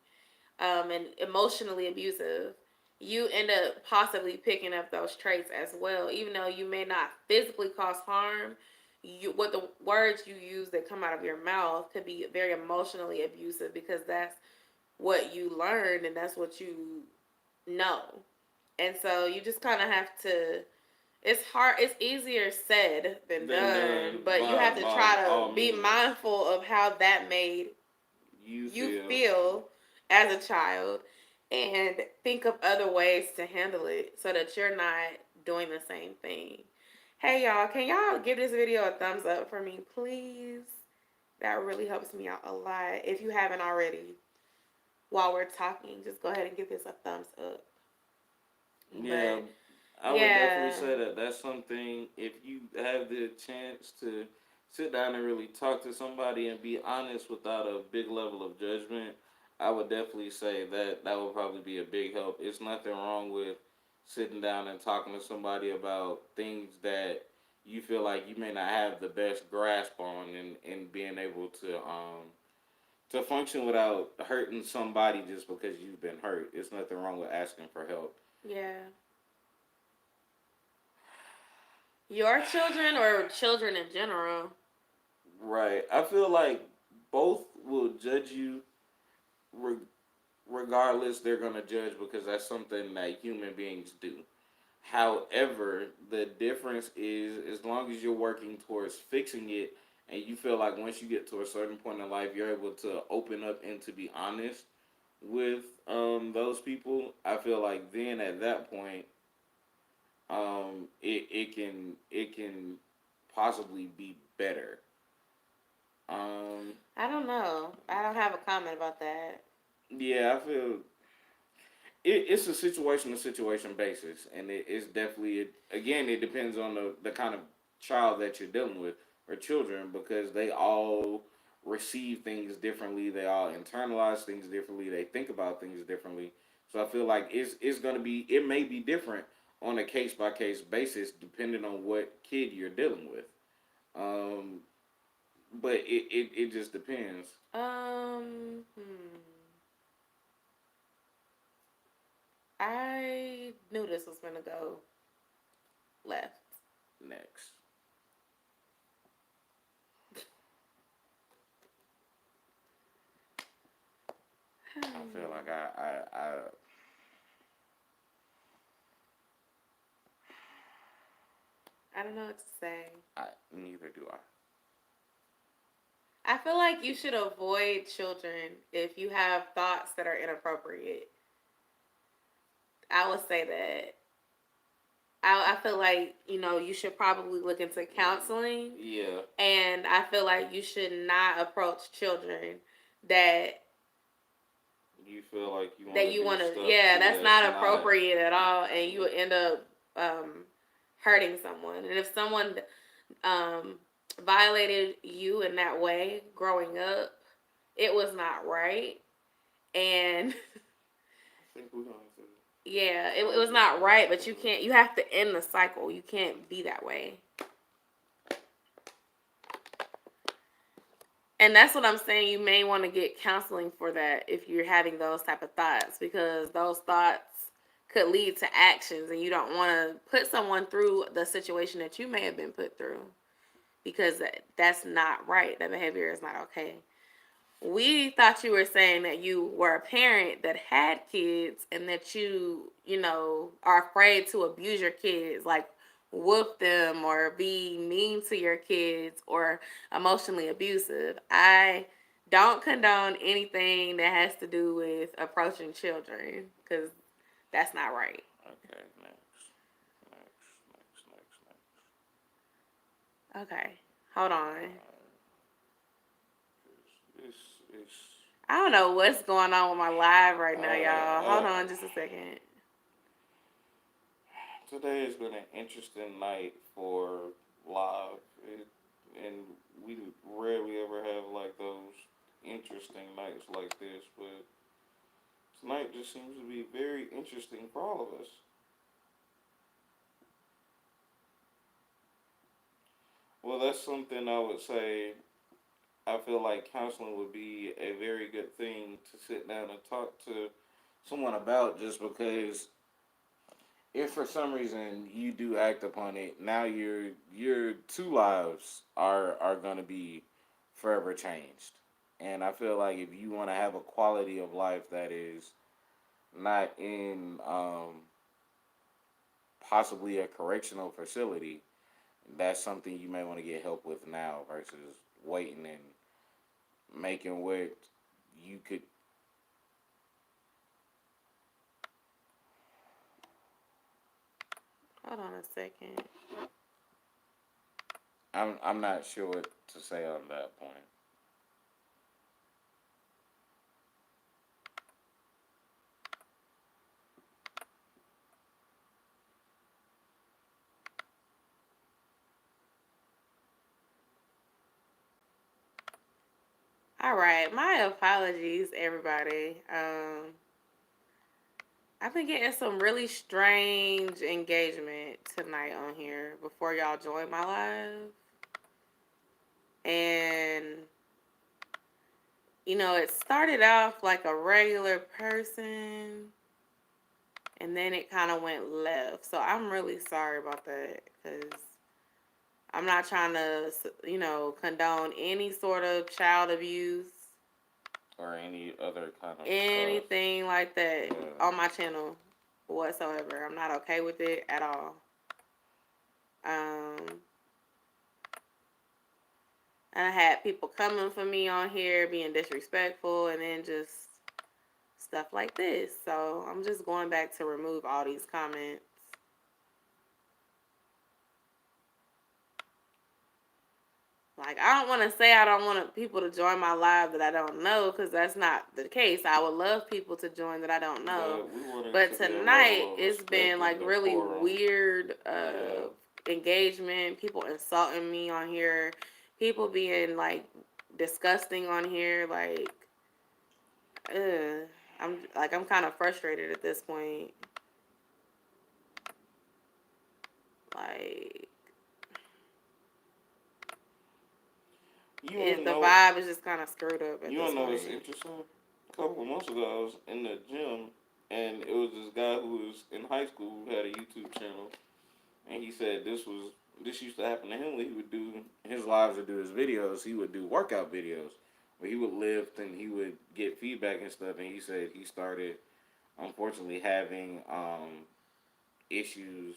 and emotionally abusive, you end up possibly picking up those traits as well, even though you may not physically cause harm. You, what the words you use that come out of your mouth could be very emotionally abusive because that's what you learned and that's what you know. And so you just kind of have to, it's hard, it's easier said than Then done, done but you have to by try all to be means. mindful of how that made You you feel. feel as a child and think of other ways to handle it so that you're not doing the same thing. Hey y'all, can y'all give this video a thumbs up for me, please? That really helps me out a lot. If you haven't already, while we're talking, just go ahead and give this a thumbs up. Yeah, But I would definitely yeah, say that that's something. If you have the chance to sit down and really talk to somebody and be honest without a big level of judgment, I would definitely say that that would probably be a big help. It's nothing wrong with sitting down and talking to somebody about things that you feel like you may not have the best grasp on, and being able to function without hurting somebody just because you've been hurt. It's nothing wrong with asking for help. yeah. Your children or children in general. Right. I feel like both will judge you re- regardless. They're going to judge because that's something that human beings do. However, the difference is as long as you're working towards fixing it and you feel like once you get to a certain point in life, you're able to open up and to be honest with those people, I feel like then at that point, it can possibly be better. Um, I don't know. I don't have a comment about that. yeah, I feel it's a situation to situation basis, and it's definitely again it depends on the kind of child that you're dealing with or children because they all receive things differently, they all internalize things differently, they think about things differently. So I feel like it's gonna be it may be different on a case by case basis depending on what kid you're dealing with. Um, but it just depends. Hmm. I knew this was gonna go left. Next, I feel like I don't know what to say. I neither do I. I feel like you should avoid children if you have thoughts that are inappropriate. I would say that. I feel like, you should probably look into counseling. Yeah, And I feel like you should not approach children that you feel like you want that to you do want to, stuff yeah, to that's that's not not. appropriate at all, and you would end up hurting someone. And if someone um, violated you in that way growing up, it was not right. And I think we're gonna have to yeah, it close was this not out right, but because you have to end the cycle. You can't be that way. And that's what I'm saying. You may want to get counseling for that if you're having those type of thoughts, because those thoughts could lead to actions, and you don't want to put someone through the situation that you may have been put through, because that's not right. That behavior is not okay. We thought you were saying that you were a parent that had kids and that you are afraid to abuse your kids, like whoop them or be mean to your kids or emotionally abusive. I don't condone anything that has to do with approaching children, because that's not right. Okay, next, next. Okay, hold on. It's I don't know what's going on with my live right now, y'all. Hold uh, on just a second. today has been an interesting night for live, and we rarely ever have like those interesting nights like this, but tonight just seems to be very interesting for all of us. Well, that's something I would say. I feel like counseling would be a very good thing to sit down and talk to someone about, just because if for some reason you do act upon it, now your two lives are gonna be forever changed. And I feel like if you want to have a quality of life that is not in possibly a correctional facility, that's something you may want to get help with now versus waiting and making what you could. Hold on a second. I'm not sure what to say on that point. All right, my apologies, everybody. I've been getting some really strange engagement tonight on here before y'all join my live, and it started off like a regular person, and then it kind of went left. So I'm really sorry about that, because I'm not trying to, condone any sort of child abuse, Or any other kind of stuff. anything like that Yeah. on my channel whatsoever. I'm not okay with it at all. Um, and I had people coming for me on here being disrespectful, and then just stuff like this. So I'm just going back to remove all these comments. Like, I don't want to say I don't want people to join my live that I don't know, because that's not the case. I would love people to join that I don't know. But we want it But to be a tonight, level of it's respect been and like really decorum. weird Yeah. engagement. People insulting me on here. People being like disgusting on here. Like, ugh. I'm kind of frustrated at this point. Like, You wanna it's the know? vibe is just kind of screwed up at You this wanna know point. what's interesting? A couple of months ago, I was in the gym, and it was this guy who was in high school who had a YouTube channel, and he said this used to happen to him when he would do his lives or do his videos. He would do workout videos where he would lift and he would get feedback and stuff. And he said he started, unfortunately, having issues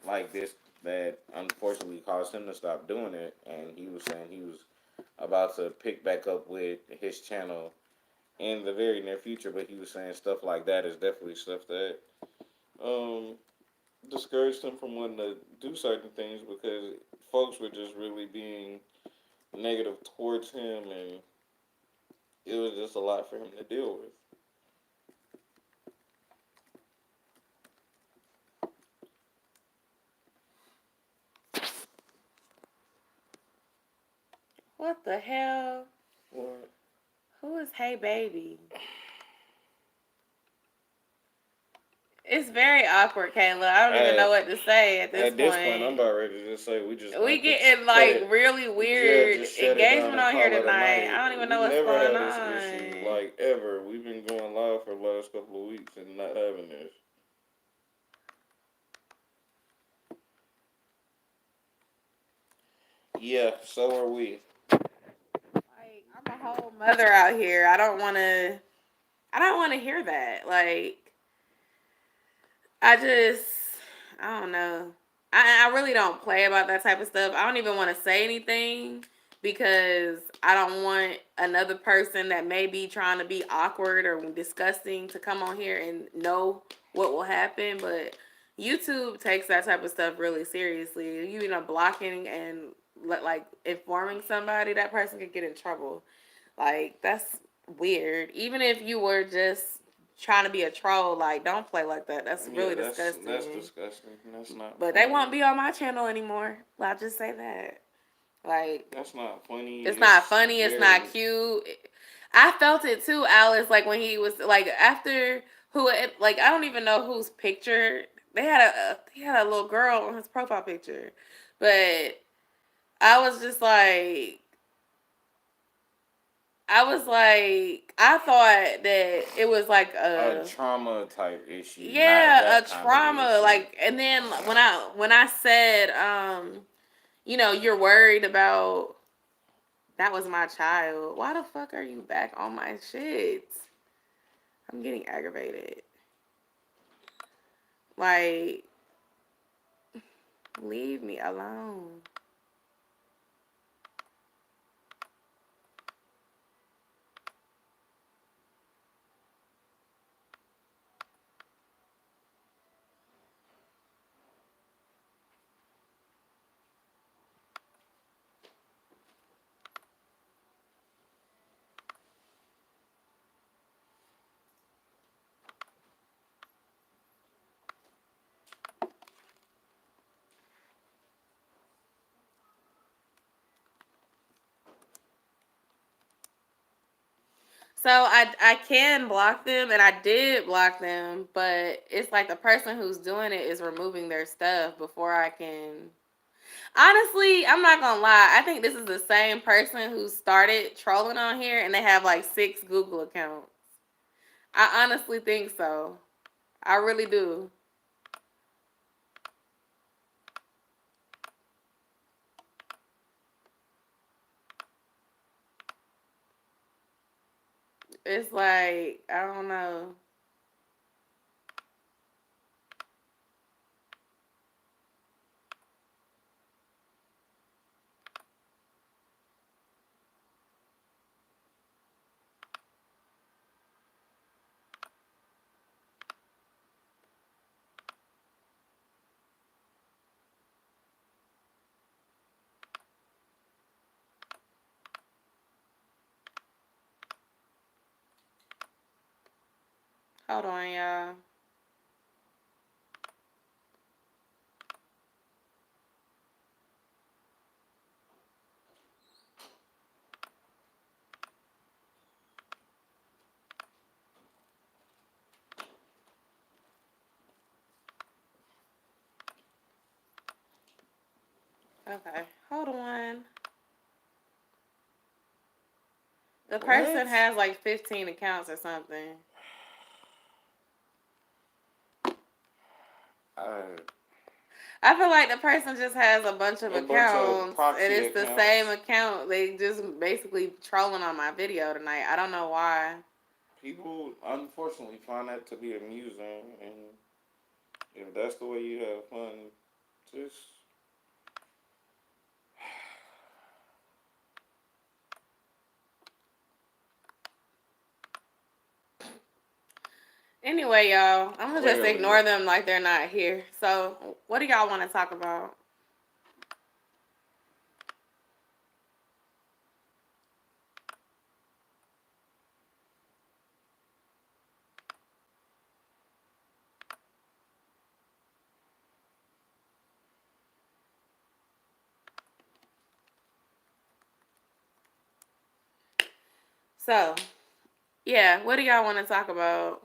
like this that unfortunately caused him to stop doing it. And he was saying he was about to pick back up with his channel in the very near future, but he was saying stuff like that is definitely stuff that um, discouraged him from wanting to do certain things, because folks were just really being negative towards him, and it was just a lot for him to deal with. What the hell? Well, Who is Hey Baby? It's very awkward, Kayla. I don't even know at what to say at this at this point, I'm point. about ready to just say we just We gonna getting cut like it. really Yeah, weird just shut it down engagement and on here call it a tonight. night. I don't even We know what's never going had this issue on. like ever. We've been going live for the last couple of weeks and not having this. Yeah, so are we. Like, I'm a whole mother out here. I don't want to. I don't want to hear that. Like, I just, I don't know. I really don't play about that type of stuff. I don't even want to say anything because I don't want another person that may be trying to be awkward or disgusting to come on here and know what will happen. But YouTube takes that type of stuff really seriously. You know, blocking and like informing somebody, that person could get in trouble. Like, that's weird. Even if you were just trying to be a troll, like, don't play like that. That's Yeah, really that's disgusting. disgusting. That's not But they funny. won't be on my channel anymore. I'll just say that. Like, That's not funny. it's not It's funny. It's very. not cute. I felt it too, Alice. Like when he was like after who, like I don't even know whose picture they had a little girl on his profile picture, but I was just like, I thought that it was like A trauma type issue, not yeah, a that kind of trauma. issue. Like, and then when I said, you know, you're worried about that was my child. Why the fuck are you back on my shit? I'm getting aggravated. Like, leave me alone. So I can block them and I did block them, but it's like the person who's doing it is removing their stuff before I can. Honestly, I'm not gonna lie. I think this is the same person who started trolling on here and they have like 6 Google accounts. I honestly think so. I really do. It's like I don't know. Hold on, y'all. Okay, hold on. The person What? has like 15 accounts or something. Uh, I feel like the person just has a bunch of a bunch of accounts and proxy it's the same accounts. account. They just basically trolling on my video tonight. I don't know why. People unfortunately find that to be amusing, and if that's the way you have fun, just Anyway, y'all, I'm gonna just clearly. ignore them like they're not here. So, what do y'all want to talk about? So, yeah, what do y'all want to talk about?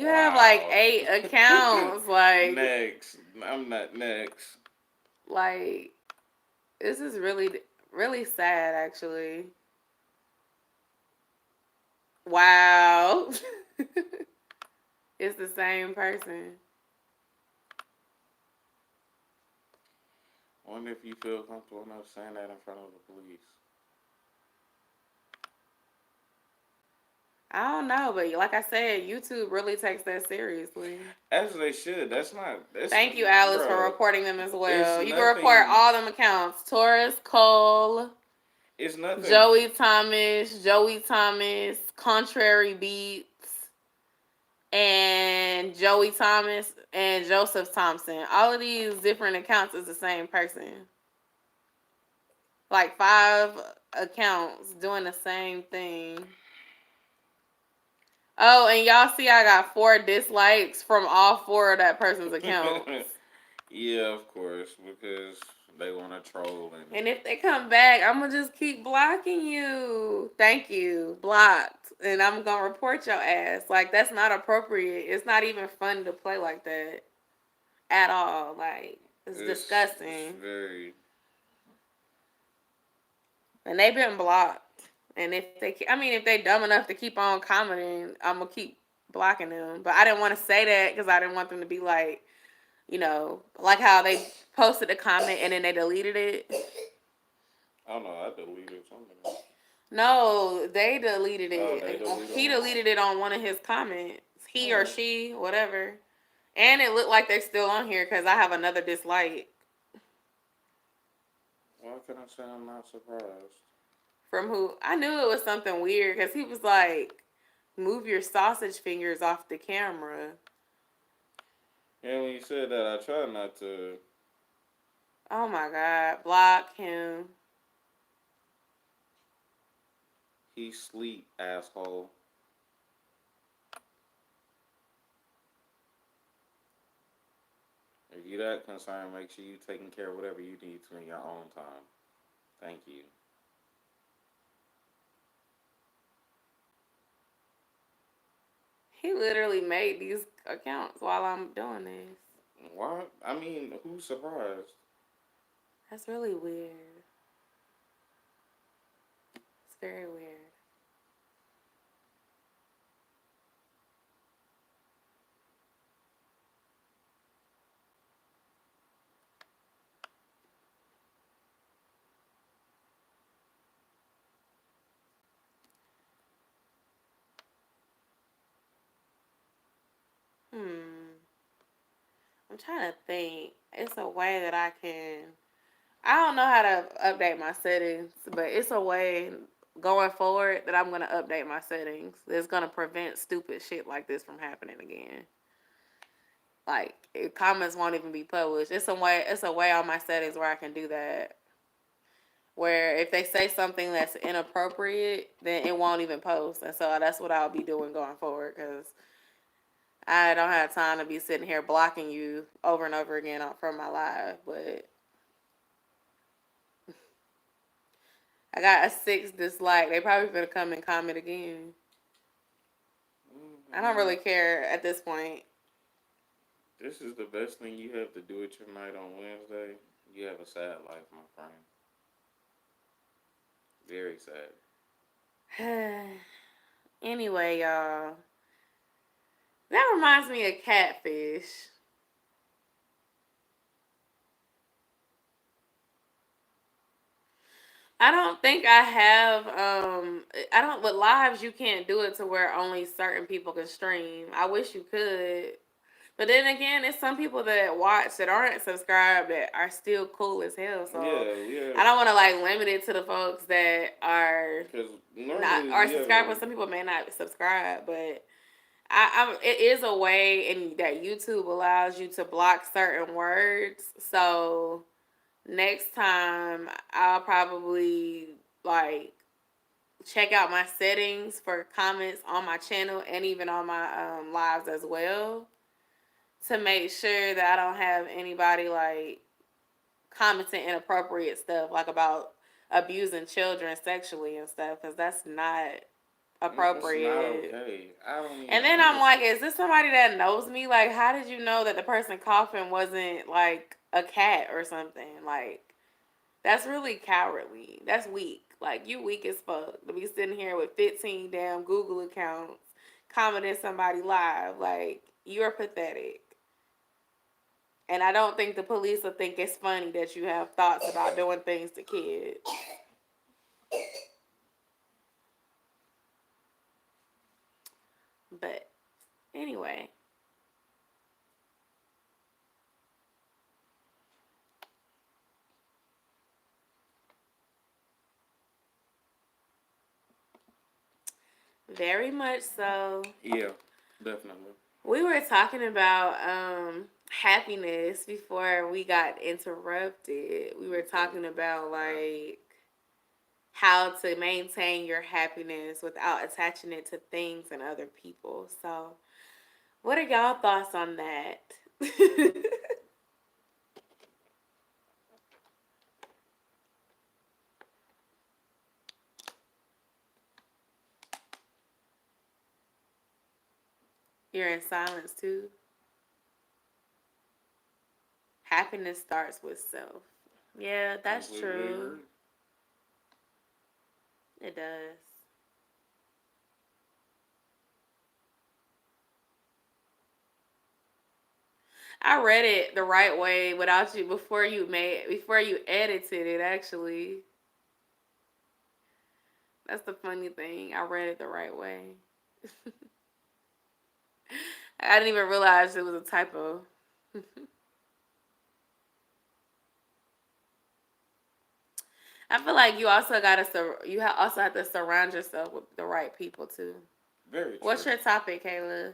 You have like Wow. 8 accounts. Next. I'm not next. Like this is really sad, actually. Wow. It's the same person. Wonder if you feel comfortable enough saying that in front of the police. I don't know, but like I said, YouTube really takes that seriously. As they should. That's not. That's Thank you, Alice, for bro. reporting them as It's well. You can report nothing. all them accounts. Taurus, Cole, It's nothing. Joey Thomas, Contrary Beats, and Joey Thomas and Joseph Thompson. All of these different accounts is the same person. Like 5 accounts doing the same thing. Oh, and y'all see I got 4 dislikes from all 4 of that person's accounts. Yeah, of course, because they want to troll and And if they come back, I'm gonna just keep blocking you. Thank you. Blocked. And I'm gonna report your ass. Like, that's not appropriate. It's not even fun to play like that at all. Like, it's it's disgusting. very. And they've been blocked. And if they dumb enough to keep on commenting, I'm gonna keep blocking them. But I didn't want to say that because I didn't want them to be like, like how they posted a comment and then they deleted it. I don't know. I deleted something. No, they deleted Oh, they it. deleted He them. deleted it on one of his comments. He or Oh, she, whatever. And it looked like they're still on here because I have another dislike. why can I say I'm not surprised? From who? I knew it was something weird because he was like, move your sausage fingers off the camera. And when you said that, I tried not to. Oh my God. Block him. He sleep, asshole. If you that concerned, make sure you taking care of whatever you need to in your own time. Thank you. He literally made these accounts while I'm doing this. Why? I mean, who's surprised? That's really weird. It's very weird. Hmm. I'm trying to think. It's a way that I can. I don't know how to update my settings, but it's a way going forward that I'm going to update my settings. That's going to prevent stupid shit like this from happening again. Like, comments won't even be published. It's a way on my settings where I can do that. Where if they say something that's inappropriate, then it won't even post. And so that's what I'll be doing going forward because I don't have time to be sitting here blocking you over and over again from my live. But I got a 6 dislike. They probably gonna come and comment again. I don't Mm-hmm. really care at this point. This is the best thing you have to do at your night on Wednesday. You have a sad life, my friend. Very sad. Anyway, y'all, that reminds me of catfish. I don't think I have. I don't. With lives, you can't do it to where only certain people can stream. I wish you could. But then again, it's some people that watch that aren't subscribed that are still cool as hell. So Yeah, we I have. don't want to like limit it to the folks that are Because not normally are we have subscribed. a. But some people may not subscribe. But it is a way in that YouTube allows you to block certain words. So next time I'll probably like check out my settings for comments on my channel and even on my lives as well to make sure that I don't have anybody like commenting inappropriate stuff like about abusing children sexually and stuff because that's not That's not appropriate. okay. I don't even And then I'm like, understand. is this somebody that knows me? Like, how did you know that the person coughing wasn't like a cat or something? Like, that's really cowardly. That's weak. Like, you weak as fuck to be sitting here with 15 damn Google accounts commenting somebody live. Like, you're pathetic. And I don't think the police will think it's funny that you have thoughts about doing things to kids. But anyway, very much so. Yeah, definitely. We were talking about happiness before we got interrupted. We were talking about like how to maintain your happiness without attaching it to things and other people. So, what are y'all thoughts on that? You're in silence too. Happiness starts with self. Yeah, that's Completely true. agree. It does. I read it the right way without you before you edited it actually. That's the funny thing. I read it the right way. I didn't even realize it was a typo. I feel like you also also have to surround yourself with the right people too. Very What's true. your topic, Kayla?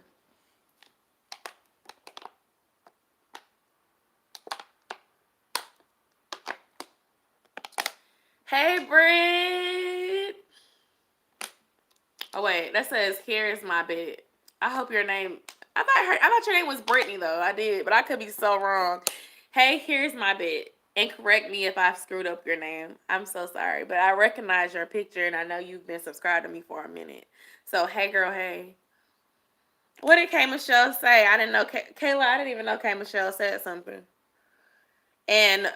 Hey, Britt. Oh wait, that says here's my bit. I hope your name. I thought your name was Brittany though. I did, but I could be so wrong. Hey, here's my bit. And correct me if I've screwed up your name. I'm so sorry, but I recognize your picture and I know you've been subscribed to me for a minute. So hey, girl, hey. What did K Michelle say? I didn't know Kayla. I didn't even know K Michelle said something. And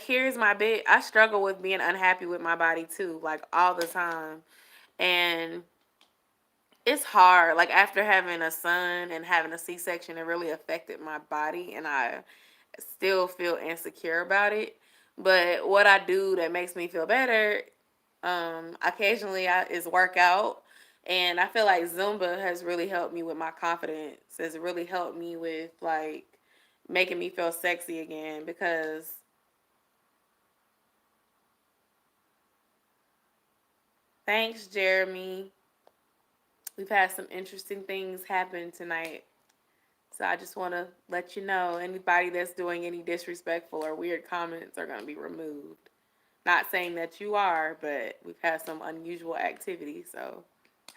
here's my bit. I struggle with being unhappy with my body too, like all the time. And it's hard. Like after having a son and having a C-section, it really affected my body, and I still feel insecure about it. But what I do that makes me feel better, occasionally is work out, and I feel like Zumba has really helped me with my confidence. Has really helped me with like making me feel sexy again because thanks, Jeremy. We've had some interesting things happen tonight. So I just want to let you know anybody that's doing any disrespectful or weird comments are going to be removed. Not saying that you are, but we've had some unusual activity. So,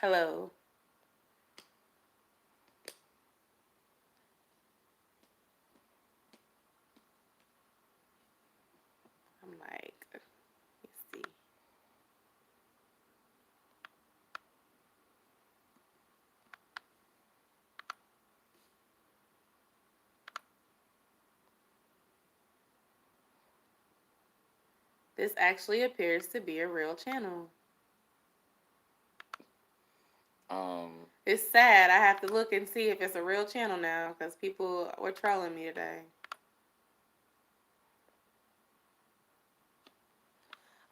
hello. I'm like, let's see. This actually appears to be a real channel. Um, It's sad. I have to look and see if it's a real channel now because people were trolling me today.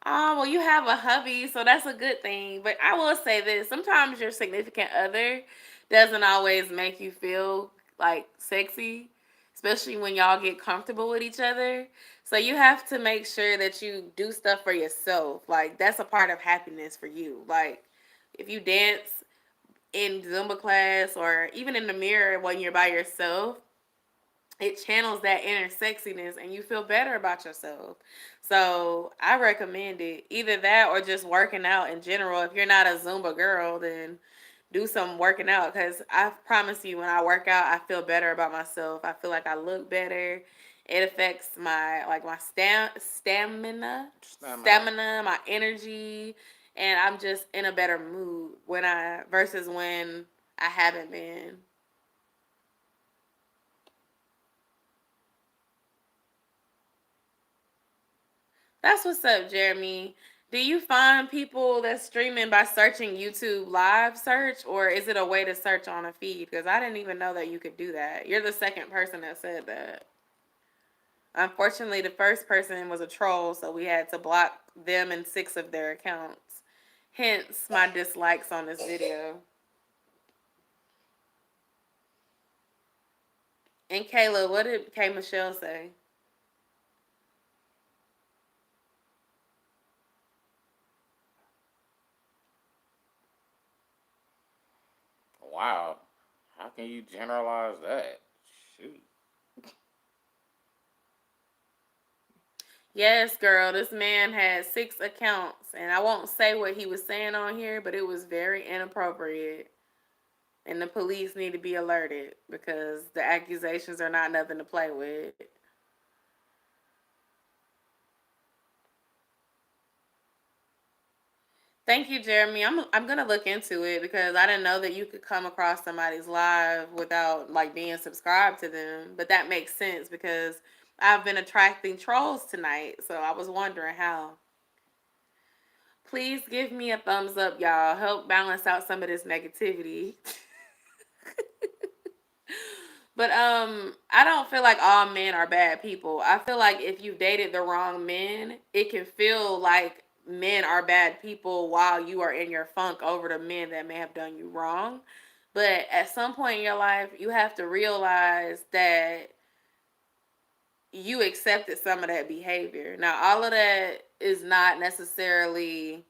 Oh, well, you have a hubby, so that's a good thing. But I will say this sometimes your significant other doesn't always make you feel like sexy, especially when y'all get comfortable with each other. So you have to make sure that you do stuff for yourself. Like, that's a part of happiness for you. Like, if you dance in Zumba class or even in the mirror when you're by yourself, it channels that inner sexiness and you feel better about yourself. So I recommend it. Either that or just working out in general. If you're not a Zumba girl, then do some working out because I promise you when I work out I feel better about myself. I feel like I look better. It affects my my stamina. my energy. and I'm just in a better mood when I versus when I haven't been. That's what's up, Jeremy. Do you find people that's streaming by searching YouTube live search, or is it a way to search on a feed? Because I didn't even know that you could do that. You're the second person that said that. Unfortunately, the first person was a troll, so we had to block them and 6 of their accounts. Hence my dislikes on this video. And Kayla, what did K Michelle say? Wow. How can you generalize that? Shoot. Yes, girl, this man had 6 accounts, and I won't say what he was saying on here, but it was very inappropriate. And the police need to be alerted because the accusations are not nothing to play with. Thank you, Jeremy. I'm gonna look into it because I didn't know that you could come across somebody's live without like being subscribed to them. But that makes sense because I've been attracting trolls tonight, so I was wondering how. Please give me a thumbs up, y'all. Help balance out some of this negativity. But I don't feel like all men are bad people. I feel like if you've dated the wrong men, it can feel like men are bad people while you are in your funk over the men that may have done you wrong. But at some point in your life, you have to realize that you accepted some of that behavior. Now, all of that is not necessarily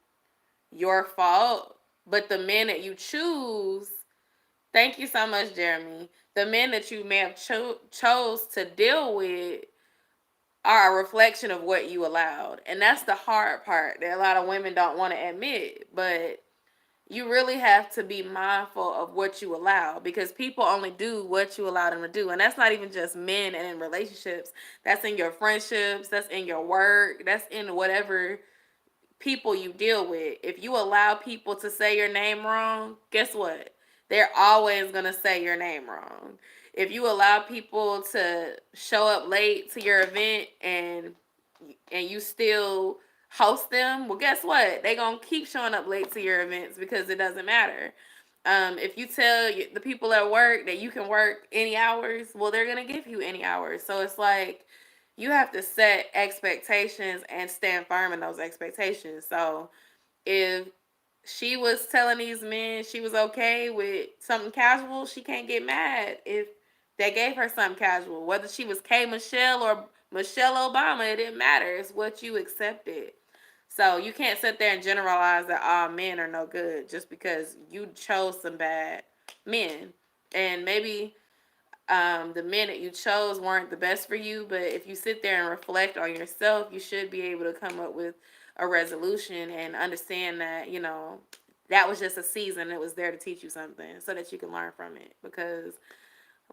your fault, but the men that you choose. Thank you so much, Jeremy. The men that you may have chose to deal with are a reflection of what you allowed. And that's the hard part that a lot of women don't want to admit. But you really have to be mindful of what you allow because people only do what you allow them to do. And that's not even just men and in relationships. That's in your friendships, that's in your work, that's in whatever people you deal with. If you allow people to say your name wrong, guess what? They're always going to say your name wrong. If you allow people to show up late to your event and you still host them, well guess what? They're going to keep showing up late to your events because it doesn't matter. If you tell the people at work that you can work any hours, well, they're going to give you any hours. So it's like you have to set expectations and stand firm in those expectations. So if she was telling these men she was okay with something casual, she can't get mad if they gave her something casual. Whether she was K Michelle or Michelle Obama, it didn't matter. It's what you accepted. So you can't sit there and generalize that all men are no good just because you chose some bad men. And maybe the men that you chose weren't the best for you, but if you sit there and reflect on yourself, you should be able to come up with a resolution and understand that, that was just a season. It was there to teach you something so that you can learn from it. Because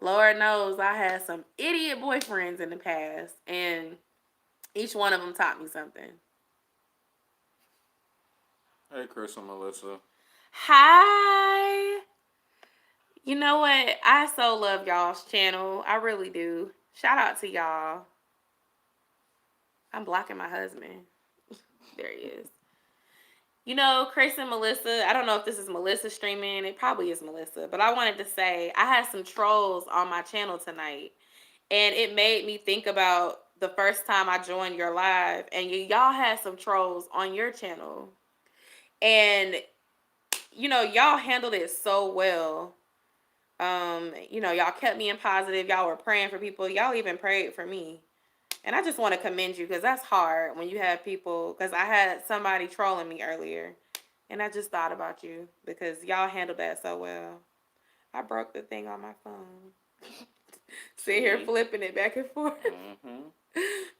Lord knows I had some idiot boyfriends in the past, and each one of them taught me something. Hey, Chris and Melissa. Hi. You know what? I so love y'all's channel. I really do. Shout out to y'all. I'm blocking my husband. There he is. Chris and Melissa, I don't know if this is Melissa streaming. It probably is Melissa. But I wanted to say I had some trolls on my channel tonight. And it made me think about the first time I joined your live. And y'all had some trolls on your channel. And, y'all handled it so well. Y'all kept me in positive. Y'all were praying for people. Y'all even prayed for me. And I just want to commend you because that's hard when you have people. Because I had somebody trolling me earlier. And I just thought about you because y'all handled that so well. I broke the thing on my phone. Sit here flipping it back and forth. Mm-hmm.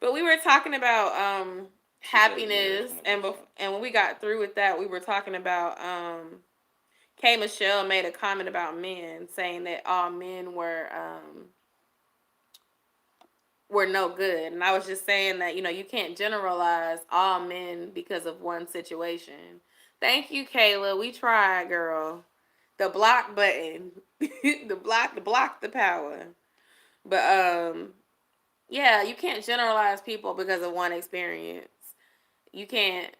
But we were talking about happiness, and when we got through with that, we were talking about K Michelle made a comment about men, saying that all men were no good. And I was just saying that, you can't generalize all men because of one situation. Thank you, Kayla. We tried, girl. The block button. The block the power. But yeah, you can't generalize people because of one experience. You can't.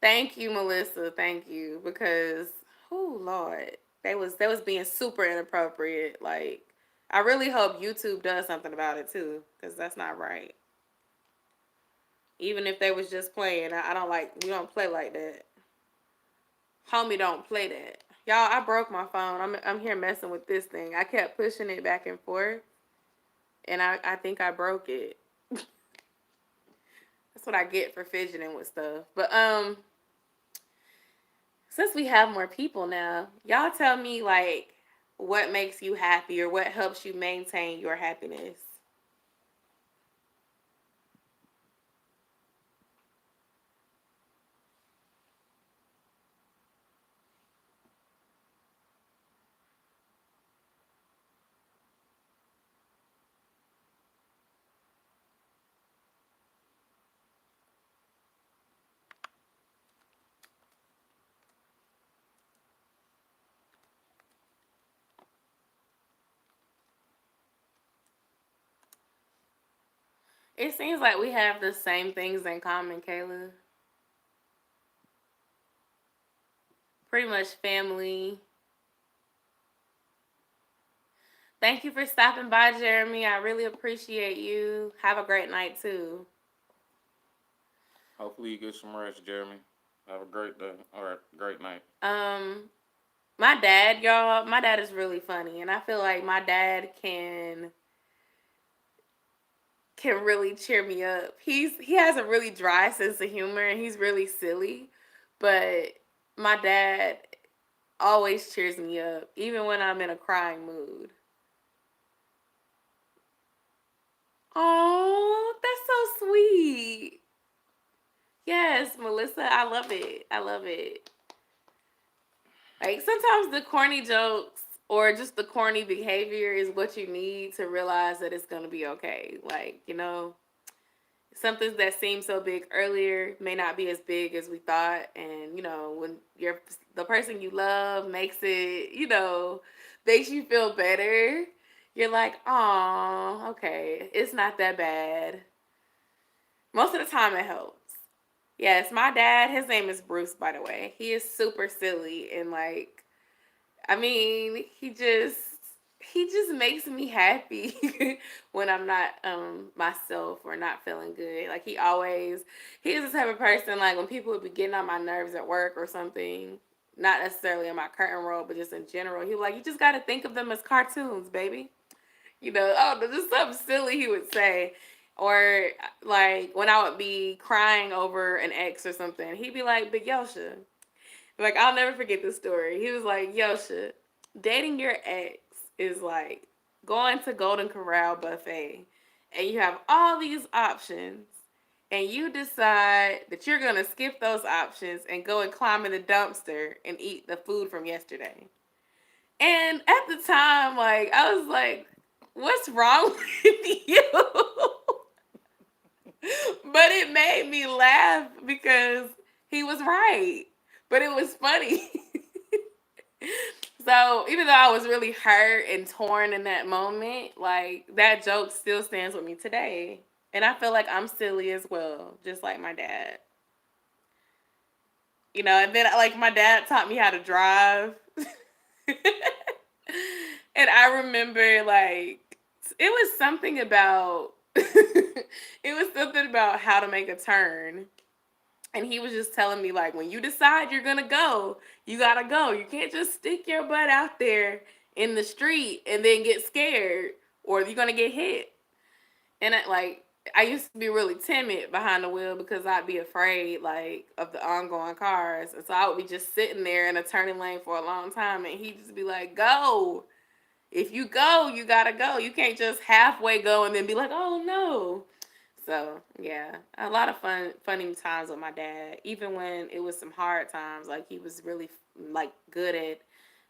Thank you, Melissa. Thank you. Because oh Lord. They was being super inappropriate. Like I really hope YouTube does something about it too. Because that's not right. Even if they was just playing. I don't like we don't play like that. Homie don't play that. Y'all, I broke my phone. I'm here messing with this thing. I kept pushing it back and forth, and I think I broke it. That's what I get for fidgeting with stuff. But since we have more people now, y'all tell me like what makes you happy or what helps you maintain your happiness. It seems like we have the same things in common, Kayla. Pretty much family. Thank you for stopping by, Jeremy. I really appreciate you. Have a great night too. Hopefully you get some rest, Jeremy. Have a great day or a great night. Um, my dad, y'all, my dad is really funny, and I feel like my dad can really cheer me up. He has a really dry sense of humor, and he's really silly, but my dad always cheers me up, even when I'm in a crying mood. Oh, that's so sweet. Yes, Melissa, I love it. I love it. Like sometimes the corny jokes or just the corny behavior is what you need to realize that it's gonna be okay. Like, something that seemed so big earlier may not be as big as we thought. And, when the person you love makes you feel better, you're like, oh, okay, it's not that bad. Most of the time it helps. Yes, my dad, his name is Bruce, by the way. He is super silly and like I mean, he just makes me happy when I'm not myself or not feeling good. Like he is the type of person like when people would be getting on my nerves at work or something, not necessarily in my curtain role, but just in general. He was like, you just gotta think of them as cartoons, baby. Just something silly he would say. Or like when I would be crying over an ex or something, he'd be like, "But Yosha, like I'll never forget this story. He was like, Yosha, dating your ex is like going to Golden Corral buffet and you have all these options and you decide that you're gonna skip those options and go and climb in the dumpster and eat the food from yesterday." And at the time, like I was like, what's wrong with you? But it made me laugh because he was right. But it was funny. So even though I was really hurt and torn in that moment, like that joke still stands with me today. And I feel like I'm silly as well, just like my dad. And then like my dad taught me how to drive. And I remember like it was something about how to make a turn. And he was just telling me like when you decide you're gonna go, you gotta go. You can't just stick your butt out there in the street and then get scared or you're gonna get hit. And I used to be really timid behind the wheel because I'd be afraid like of the ongoing cars. And so I would be just sitting there in a turning lane for a long time and he'd just be like, go. If you go, you gotta go. You can't just halfway go and then be like, oh no. So yeah, a lot of funny times with my dad. Even when it was some hard times, like he was really like good at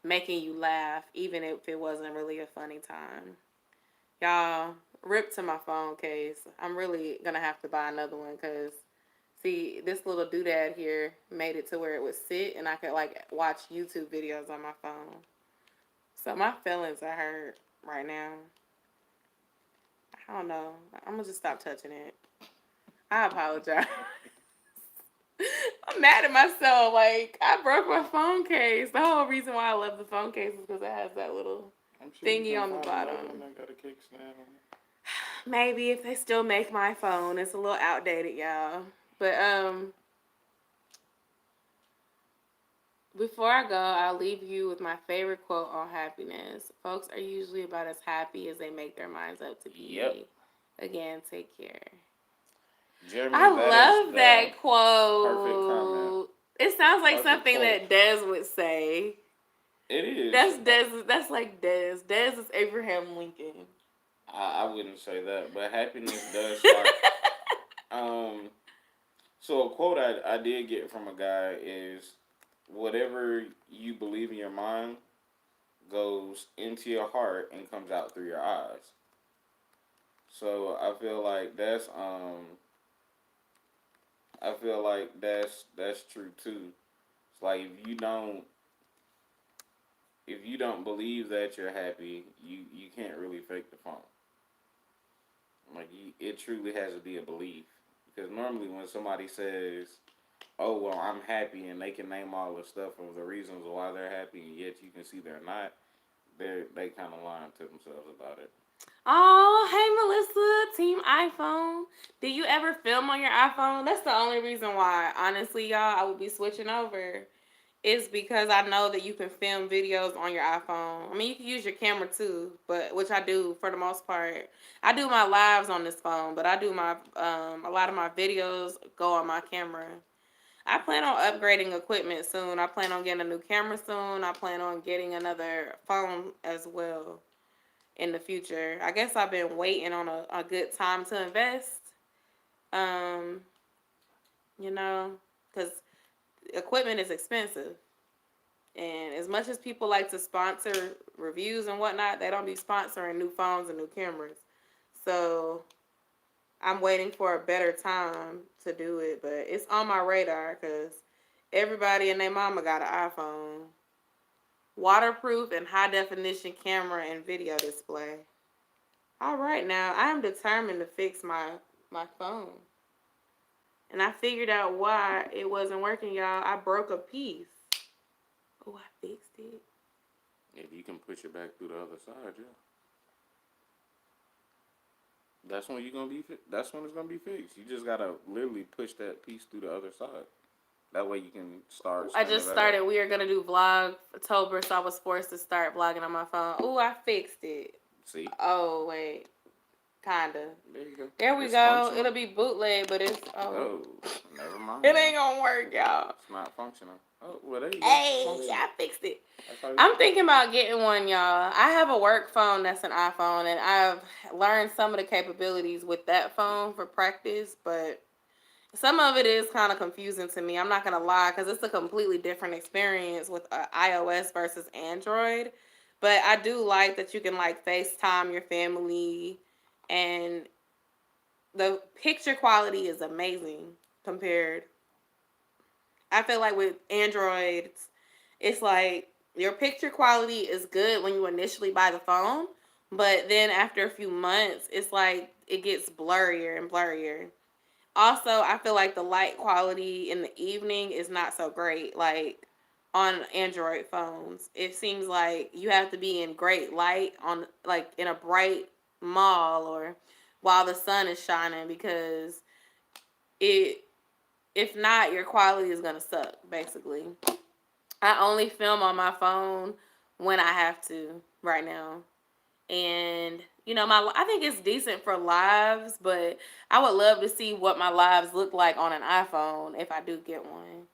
making you laugh, even if it wasn't really a funny time. Y'all, rip to my phone case. I'm really gonna have to buy another one because See, this little doodad here made it to where it would sit and I could like watch YouTube videos on my phone. So my feelings are hurt right now. I don't know. I'm gonna just stop touching it. I apologize. I'm mad at myself. Like I broke my phone case. The whole reason why I love the phone case is because it has that little I'm sure you thingy can on the find another one bottom. that got a kickstand on it. Maybe if they still make my phone, it's a little outdated, y'all. But before I go, I'll leave you with my favorite quote on happiness. Folks are usually about as happy as they make their minds up to Yep. be. Again, take care. Jeremy, I that is love the that perfect comment. quote. It sounds like Perfect something quote. that Dez would say. It is. That's Dez. That's like Dez. Dez is Abraham Lincoln. I wouldn't say that, but happiness does start. Um, so a quote I did get from a guy is, "Whatever you believe in your mind goes into your heart and comes out through your eyes." So I feel like that's true too. It's like if you don't believe that you're happy, you can't really fake the funk. Like it truly has to be a belief. Because normally when somebody says, "Oh well, I'm happy," and they can name all the stuff of the reasons why they're happy, and yet you can see they're not, they kind of lying to themselves about it. Oh, hey Melissa, Team iPhone. Do you ever film on your iPhone? That's the only reason why, honestly, y'all, I would be switching over. Is because I know that you can film videos on your iPhone. I mean, you can use your camera too, but which I do for the most part. I do my lives on this phone, but I do my a lot of my videos go on my camera. I plan on upgrading equipment soon. I plan on getting a new camera soon. I plan on getting another phone as well in the future. I guess I've been waiting on a good time to invest. Um, you know, because equipment is expensive. And as much as people like to sponsor reviews and whatnot, they don't be sponsoring new phones and new cameras. So I'm waiting for a better time to do it, but it's on my radar because everybody and their mama got an iPhone. Waterproof and high definition camera and video display. All right, now I am determined to fix my phone, and I figured out why it wasn't working, y'all. I broke a piece. Oh, I fixed it. If you can push it back through the other side, yeah, that's when you gonna be. That's when it's gonna be fixed. You just gotta literally push that piece through the other side. That way you can start I standing just better. started. We are gonna do vlog October, so I was forced to start vlogging on my phone. Oh, I fixed it. See, Oh wait, kinda. there you go. There we It's go. functional. It'll be bootleg, but it's Oh, never it mind then. ain't gonna work, y'all. It's not functional. Oh, well, there you go. Hey, Functional. I fixed it. That's how you I'm fix it. thinking about getting one, y'all. I have a work phone that's an iPhone, and I've learned some of the capabilities with that phone for practice, but some of it is kind of confusing to me. I'm not gonna lie, because it's a completely different experience with iOS versus Android. But I do like that you can like FaceTime your family, and the picture quality is amazing compared. I feel like with Androids, it's like your picture quality is good when you initially buy the phone, but then after a few months, it's like it gets blurrier and blurrier. Also, I feel like the light quality in the evening is not so great. Like on Android phones, it seems like you have to be in great light on like in a bright mall or while the sun is shining because it if not your quality is going to suck basically. I only film on my phone when I have to right now. And my I think it's decent for lives, but I would love to see what my lives look like on an iPhone if I do get one.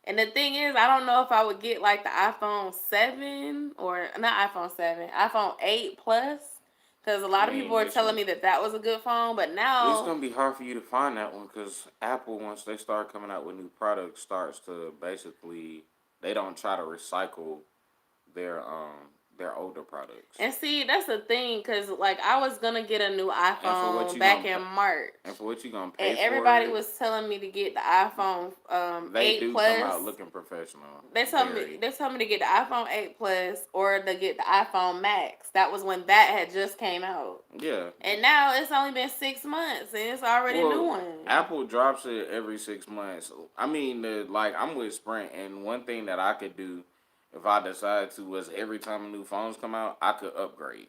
And the thing is, I don't know if I would get like the iPhone 7 or not iPhone 7, iPhone 8 Plus, because a I lot of people mean, are telling listen, me that that was a good phone, but it's now gonna be hard for you to find that one because Apple, once they start coming out with new products, starts to basically they don't try to recycle their their older products. And see, that's the thing, because, like, I was going to get a new And for what iPhone you back gonna in pay, March. and for what you gonna And pay for everybody it, was telling me to get the iPhone they 8 do come Plus. out looking professional. They told me Very. they told me to get the iPhone 8 Plus or to get the iPhone Max. That was when that had just came out. Yeah. And now it's only been 6 months and it's already a new Well, one. Apple drops it every 6 months. I mean, like I'm with Sprint, and one thing that I could do if I decided to was every time new phones come out, I could upgrade.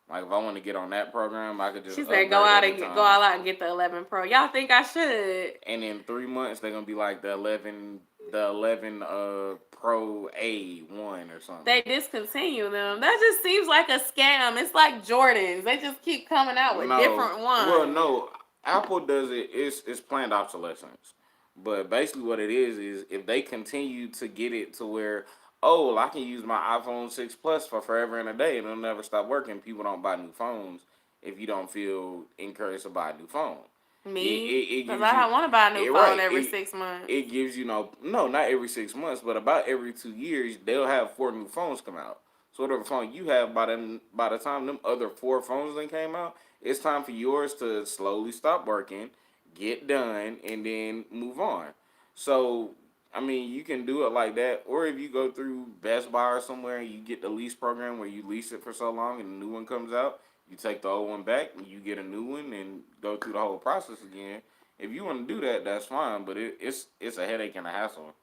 Like if I want to get on that program, I could just She said upgrade every go time. all out and get the 11 Pro. Y'all think I should? And in 3 months, they're gonna be like the 11 Pro A1 or something. They discontinue them. That just seems like a scam. It's like Jordans. They just keep coming out with No, different well, ones. no. Apple does it. It's planned obsolescence. But basically, what it is if they continue to get it to where, oh, well, I can use my iPhone 6 Plus for forever and a day, and it'll never stop working. People don't buy new phones if you don't feel encouraged to buy a new phone. Me? It Because gives I you don't want to buy a new it phone right. every 6 months. It gives you no not every 6 months, but about every 2 years they'll have four new phones come out. So whatever phone you have by the time them other four phones then came out, it's time for yours to slowly stop working, get done, and then move on. So I mean, you can do it like that, or if you go through Best Buy or somewhere and you get the lease program where you lease it for so long and a new one comes out, you take the old one back and you get a new one and go through the whole process again. If you want to do that, that's fine, but it's a headache and a hassle.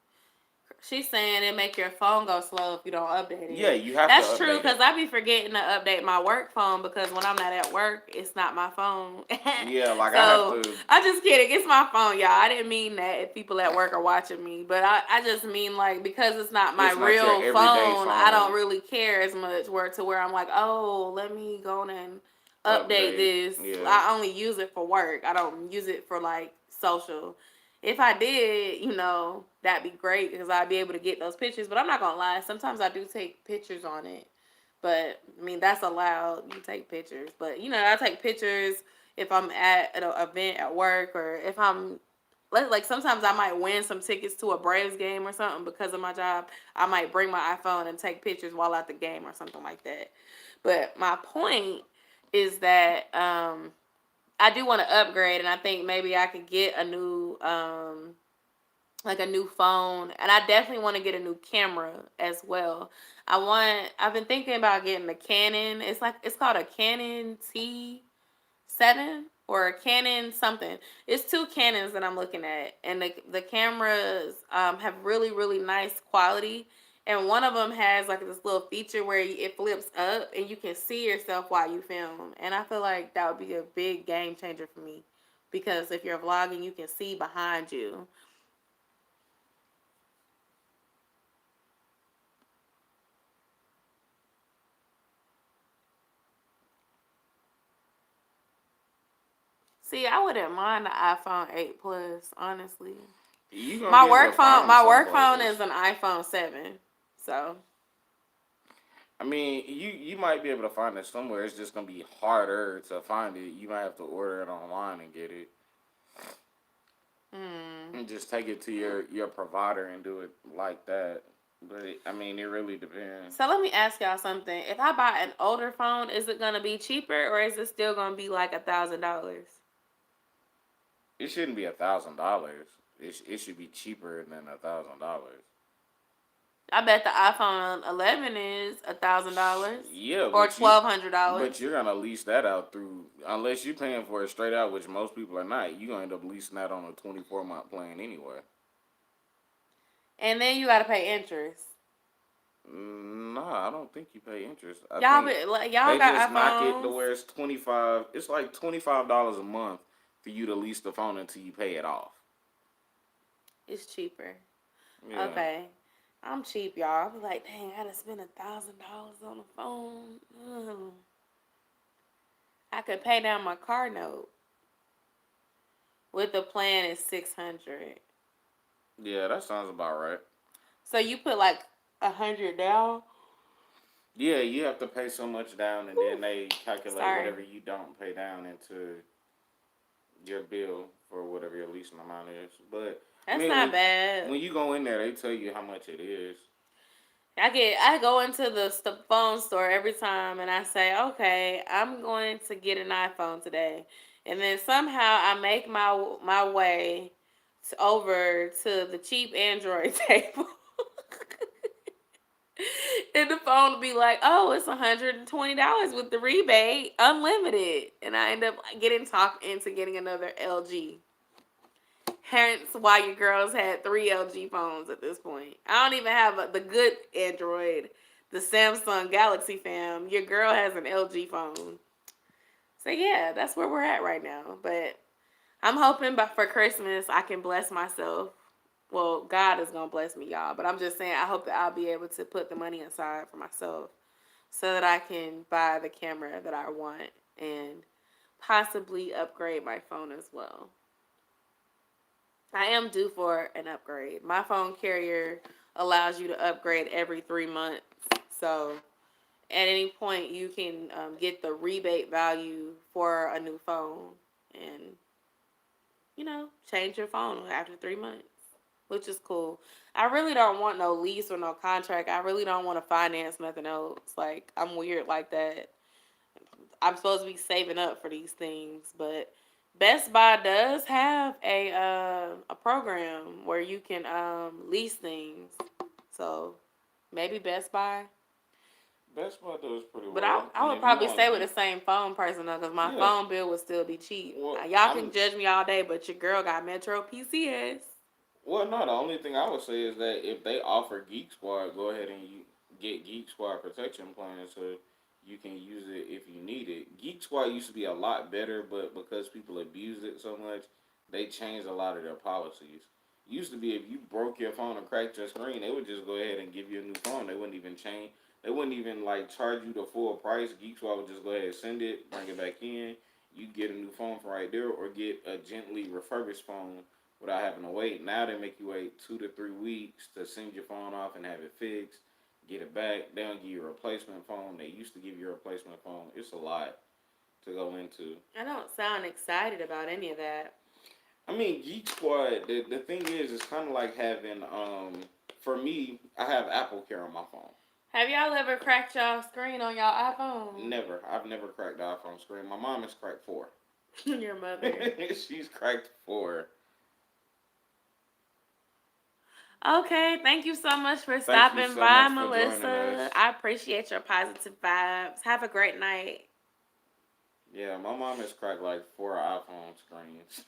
She's saying it make your phone go slow if you don't update Yeah, it. you have to That's true update because it. I be forgetting to update my work phone because when I'm not at work, it's not my phone. Yeah, like I have So to. I just kidding. It's my phone, y'all. I didn't mean that if people at work are watching me, but I just mean like because it's not my It's not your real everyday phone, I don't phone really care as much. Where I'm like, oh, let me go on and update update. this. Yeah, I only use it for work. I don't use it for like social. If I did, that'd be great because I'd be able to get those pictures. But I'm not gonna lie, sometimes I do take pictures on it. But I mean, that's allowed. You take pictures, but I take pictures if I'm at an event at work or if I'm like sometimes I might win some tickets to a Braves game or something because of my job. I might bring my iPhone and take pictures while at the game or something like that. But my point is that I do want to upgrade, and I think maybe I could get a new like a new phone, and I definitely want to get a new camera as well. I've been thinking about getting the Canon. It's called a Canon T7 or a Canon something. It's two Canons that I'm looking at, and the cameras have really really nice quality. And one of them has like this little feature where it flips up and you can see yourself while you film. And I feel like that would be a big game changer for me because if you're vlogging, you can see behind you. See, I wouldn't mind the iPhone 8 Plus, honestly. you gonna My be able to work phone, find them my some work phone places. is an iPhone 7. So, I mean, you might be able to find it somewhere. It's just gonna be harder to find it. You might have to order it online and get it, hmm. and just take it to your provider and do it like that. But I mean, it really depends. So let me ask y'all something. If I buy an older phone, is it gonna be cheaper or is it still gonna be like $1,000? It shouldn't be $1,000. It should be cheaper than $1,000. I bet the iPhone 11 is $1,000 Yeah, or but $1,200. you're gonna lease that out through unless you're paying for it straight out, which most people are not. You are gonna end up leasing that on a 24-month plan anyway. And then you gotta pay interest. Nah, I don't think you pay interest. I Y'all think be like y'all they just got knock it to iPhones. where it's 25. It's like $25 a month for you to lease the phone until you pay it off. It's cheaper. Yeah. Okay. I'm cheap, y'all. I was like, dang, I had to spend $1,000 on a phone. Ugh. I could pay down my car note. With the plan is 600. Yeah, that sounds about right. So you put like 100 down. Yeah, you have to pay so much down, and Whew. then they calculate Sorry, whatever you don't pay down into your bill for whatever your leasing amount is. But I that's mean, not bad. when you go in there, they tell you how much it is. I go into the phone store every time and I say, okay, I'm going to get an iPhone today, and then somehow I make my way over to the cheap Android table. And the phone will be like, oh, it's $120 with the rebate, unlimited. And I end up getting talked into getting another LG. Hence why your girls had three LG phones at this point. I don't even have the good Android, the Samsung Galaxy fam. Your girl has an LG phone. So yeah, that's where we're at right now. But I'm hoping for Christmas I can bless myself. Well, God is gonna bless me, y'all. But I'm just saying I hope that I'll be able to put the money aside for myself so that I can buy the camera that I want and possibly upgrade my phone as well. I am due for an upgrade. My phone carrier allows you to upgrade every 3 months. So at any point, you can get the rebate value for a new phone and, change your phone after 3 months, which is cool. I really don't want no lease or no contract. I really don't want to finance nothing else. Like, I'm weird like that. I'm supposed to be saving up for these things, but Best Buy does have a program where you can lease things. So maybe Best Buy. Best Buy does pretty But I well, I and would if you probably want stay to with the get, same phone person though, because my yeah, phone bill would still be cheap. well, Y'all can I'm judge me all day, but your girl got Metro PCS. well, no. The only thing I would say is that if they offer Geek Squad, go ahead and get Geek Squad protection plan so you can use it if you need it. Geek Squad used to be a lot better, but because people abused it so much, they changed a lot of their policies. Used to be if you broke your phone and cracked your screen, they would just go ahead and give you a new phone. They wouldn't even change. They wouldn't even like charge you the full price. Geek Squad would just go ahead and send it, bring it back in. You get a new phone from right there, or get a gently refurbished phone without having to wait. Now they make you wait 2 to 3 weeks to send your phone off and have it fixed, get it back. They don't give you a replacement phone. They used to give you a replacement phone. It's a lot to go into. I don't sound excited about any of that. I mean, Geek Squad. The thing is, it's kind of like having. For me, I have Apple Care on my phone. Have y'all ever cracked y'all screen on y'all iPhone? Never. I've never cracked the iPhone screen. My mom has cracked four. Your mother. She's cracked four. Okay, thank you so much for Thank you stopping so by, much for joining Melissa. us. I appreciate your positive vibes. Have a great night. Yeah, my mom has cracked like four iPhone screens.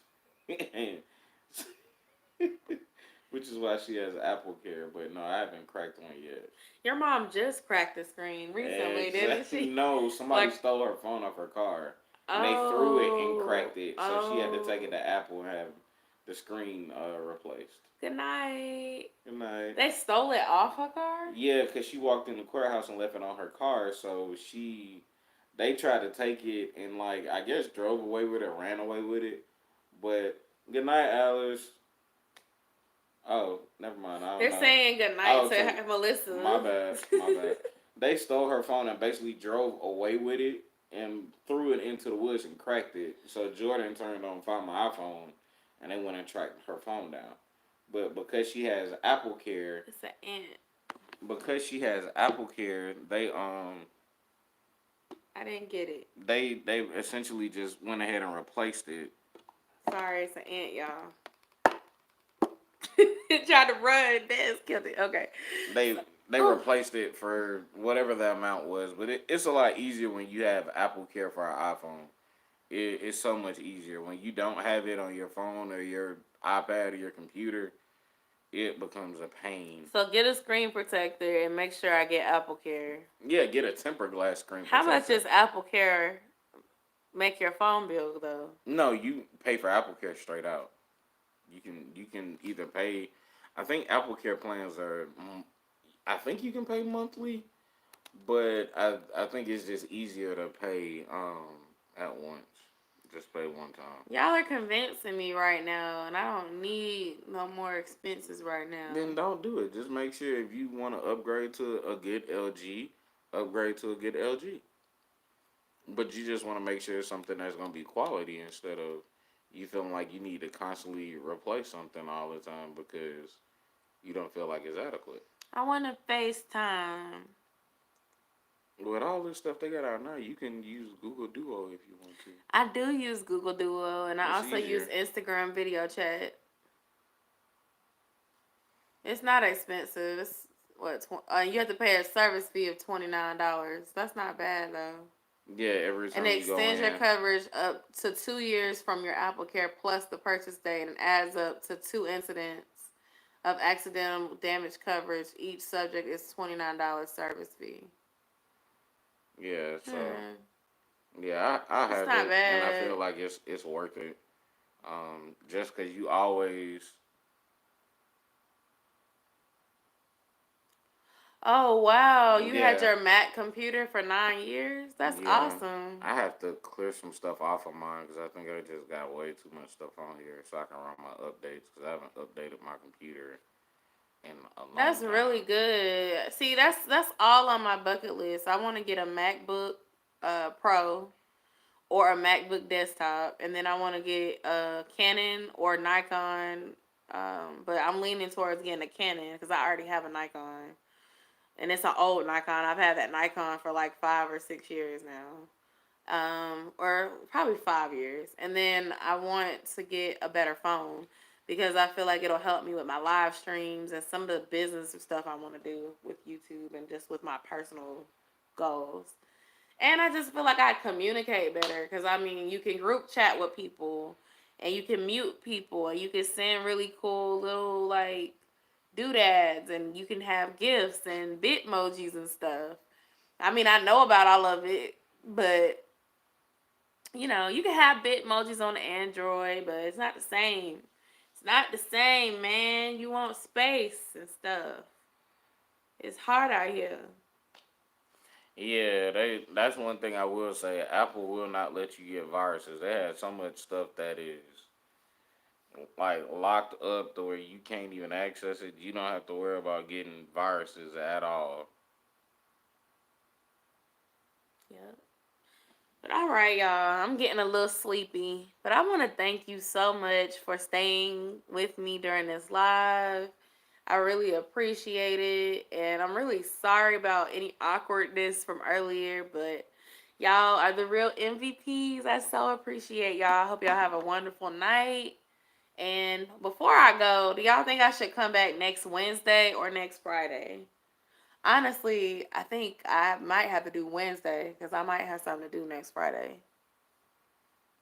Which is why she has Apple Care, but no, I haven't cracked one yet. Your mom just cracked the screen recently, didn't Exactly. she? No, somebody Like, stole her phone off her car, and they threw it and oh, cracked it. So she had to take it oh. to Apple and have the screen replaced. Good night. Good night. They stole it off her car? Yeah, because she walked in the courthouse and left it on her car. They tried to take it and like I guess drove away with it, ran away with it. But good night, Alice. Oh, never mind. I don't They're know. saying good night Oh, to so my Melissa. bad, my bad. They stole her phone and basically drove away with it and threw it into the woods and cracked it. So Jordan turned on, found my iPhone, and they went and tracked her phone down. But because she has Apple Care, It's an ant. I didn't get it. they essentially just went ahead and replaced it. Sorry, it's an ant, y'all. It tried to run, then killed it. Okay. They So, they oh, replaced it for whatever the amount was, but it's a lot easier when you have Apple Care for our iPhone. It's so much easier when you don't have it on your phone or your iPad or your computer. It becomes a pain. so get a screen protector and make sure I get Apple Care. Yeah, get a tempered glass screen How much protector. does Apple Care make your phone bill though? No, you pay for Apple Care straight out. You can either pay. I think Apple Care plans are. I think you can pay monthly, but I think it's just easier to pay at once. Just pay one time. Y'all are convincing me right now, and I don't need no more expenses right now. Then don't do it. Just make sure if you want to upgrade to a good LG, upgrade to a good LG. But you just want to make sure it's something that's going to be quality instead of you feeling like you need to constantly replace something all the time because you don't feel like it's adequate. I want to FaceTime. With all this stuff they got out now, you can use Google Duo if you want to. I do use Google Duo, and I It's also use easier. Instagram video chat. It's not expensive. It's what you have to pay a service fee of $29. That's not bad though. Yeah, every And it time you go extends your in. coverage up to 2 years from your Apple Care plus the purchase date, and adds up to two incidents of accidental damage coverage. Each subject is $29 service fee. Yeah, so Hmm, yeah, I it's have not it, and I feel bad. like it's worth it. Just because you always, Oh wow, you had yeah, your Mac computer for 9 years? That's yeah, awesome. I have to clear some stuff off of mine because I think I just got way too much stuff on here, so I can run my updates because I haven't updated my computer in a That's long really time. good. See, that's all on my bucket list. I want to get a MacBook Pro or a MacBook desktop, and then I want to get a Canon or Nikon. But I'm leaning towards getting a Canon because I already have a Nikon, and it's an old Nikon. I've had that Nikon for like 5 or 6 years now, or probably 5 years. And then I want to get a better phone because I feel like it'll help me with my live streams and some of the business stuff I want to do with YouTube and just with my personal goals. And I just feel like I communicate better because I mean, you can group chat with people and you can mute people and you can send really cool little like doodads and you can have gifts and bitmojis and stuff. I mean, I know about all of it, but you can have bitmojis on the Android, but it's not the same. It's not the same, man. You want space and stuff. It's hard out here. Yeah, that's one thing I will say. Apple will not let you get viruses. They have so much stuff that is like locked up to where you can't even access it. You don't have to worry about getting viruses at all. Yep. But all right, y'all. I'm getting a little sleepy. But I want to thank you so much for staying with me during this live. I really appreciate it. And I'm really sorry about any awkwardness from earlier. But y'all are the real MVPs. I so appreciate y'all. I hope y'all have a wonderful night. And before I go, do y'all think I should come back next Wednesday or next Friday? Honestly, I think I might have to do Wednesday because I might have something to do next Friday,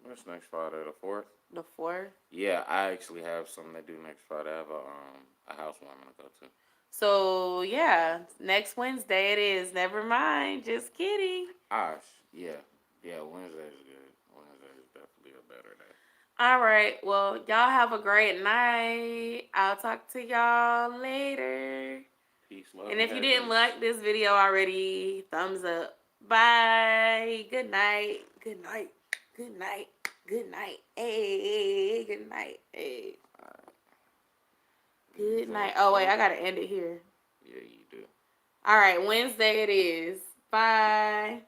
What's next Friday, the 4th? the 4th. Yeah, I actually have something to do next Friday. I have a housewarming to go to. So, yeah, next Wednesday it is. Never mind. Just kidding. Yeah, yeah. Wednesday is good. Wednesday is definitely a better day. All right. Well, y'all have a great night. I'll talk to y'all later. Peace, love, And and if you hair didn't grease. like this video already, thumbs up. Bye. Good night. Good night. Good night. Good night. Hey, good night. Hey. All right. You Good finna night. Oh, wait, close? I got to end it here. Yeah, you do. All right, Wednesday it is. Bye.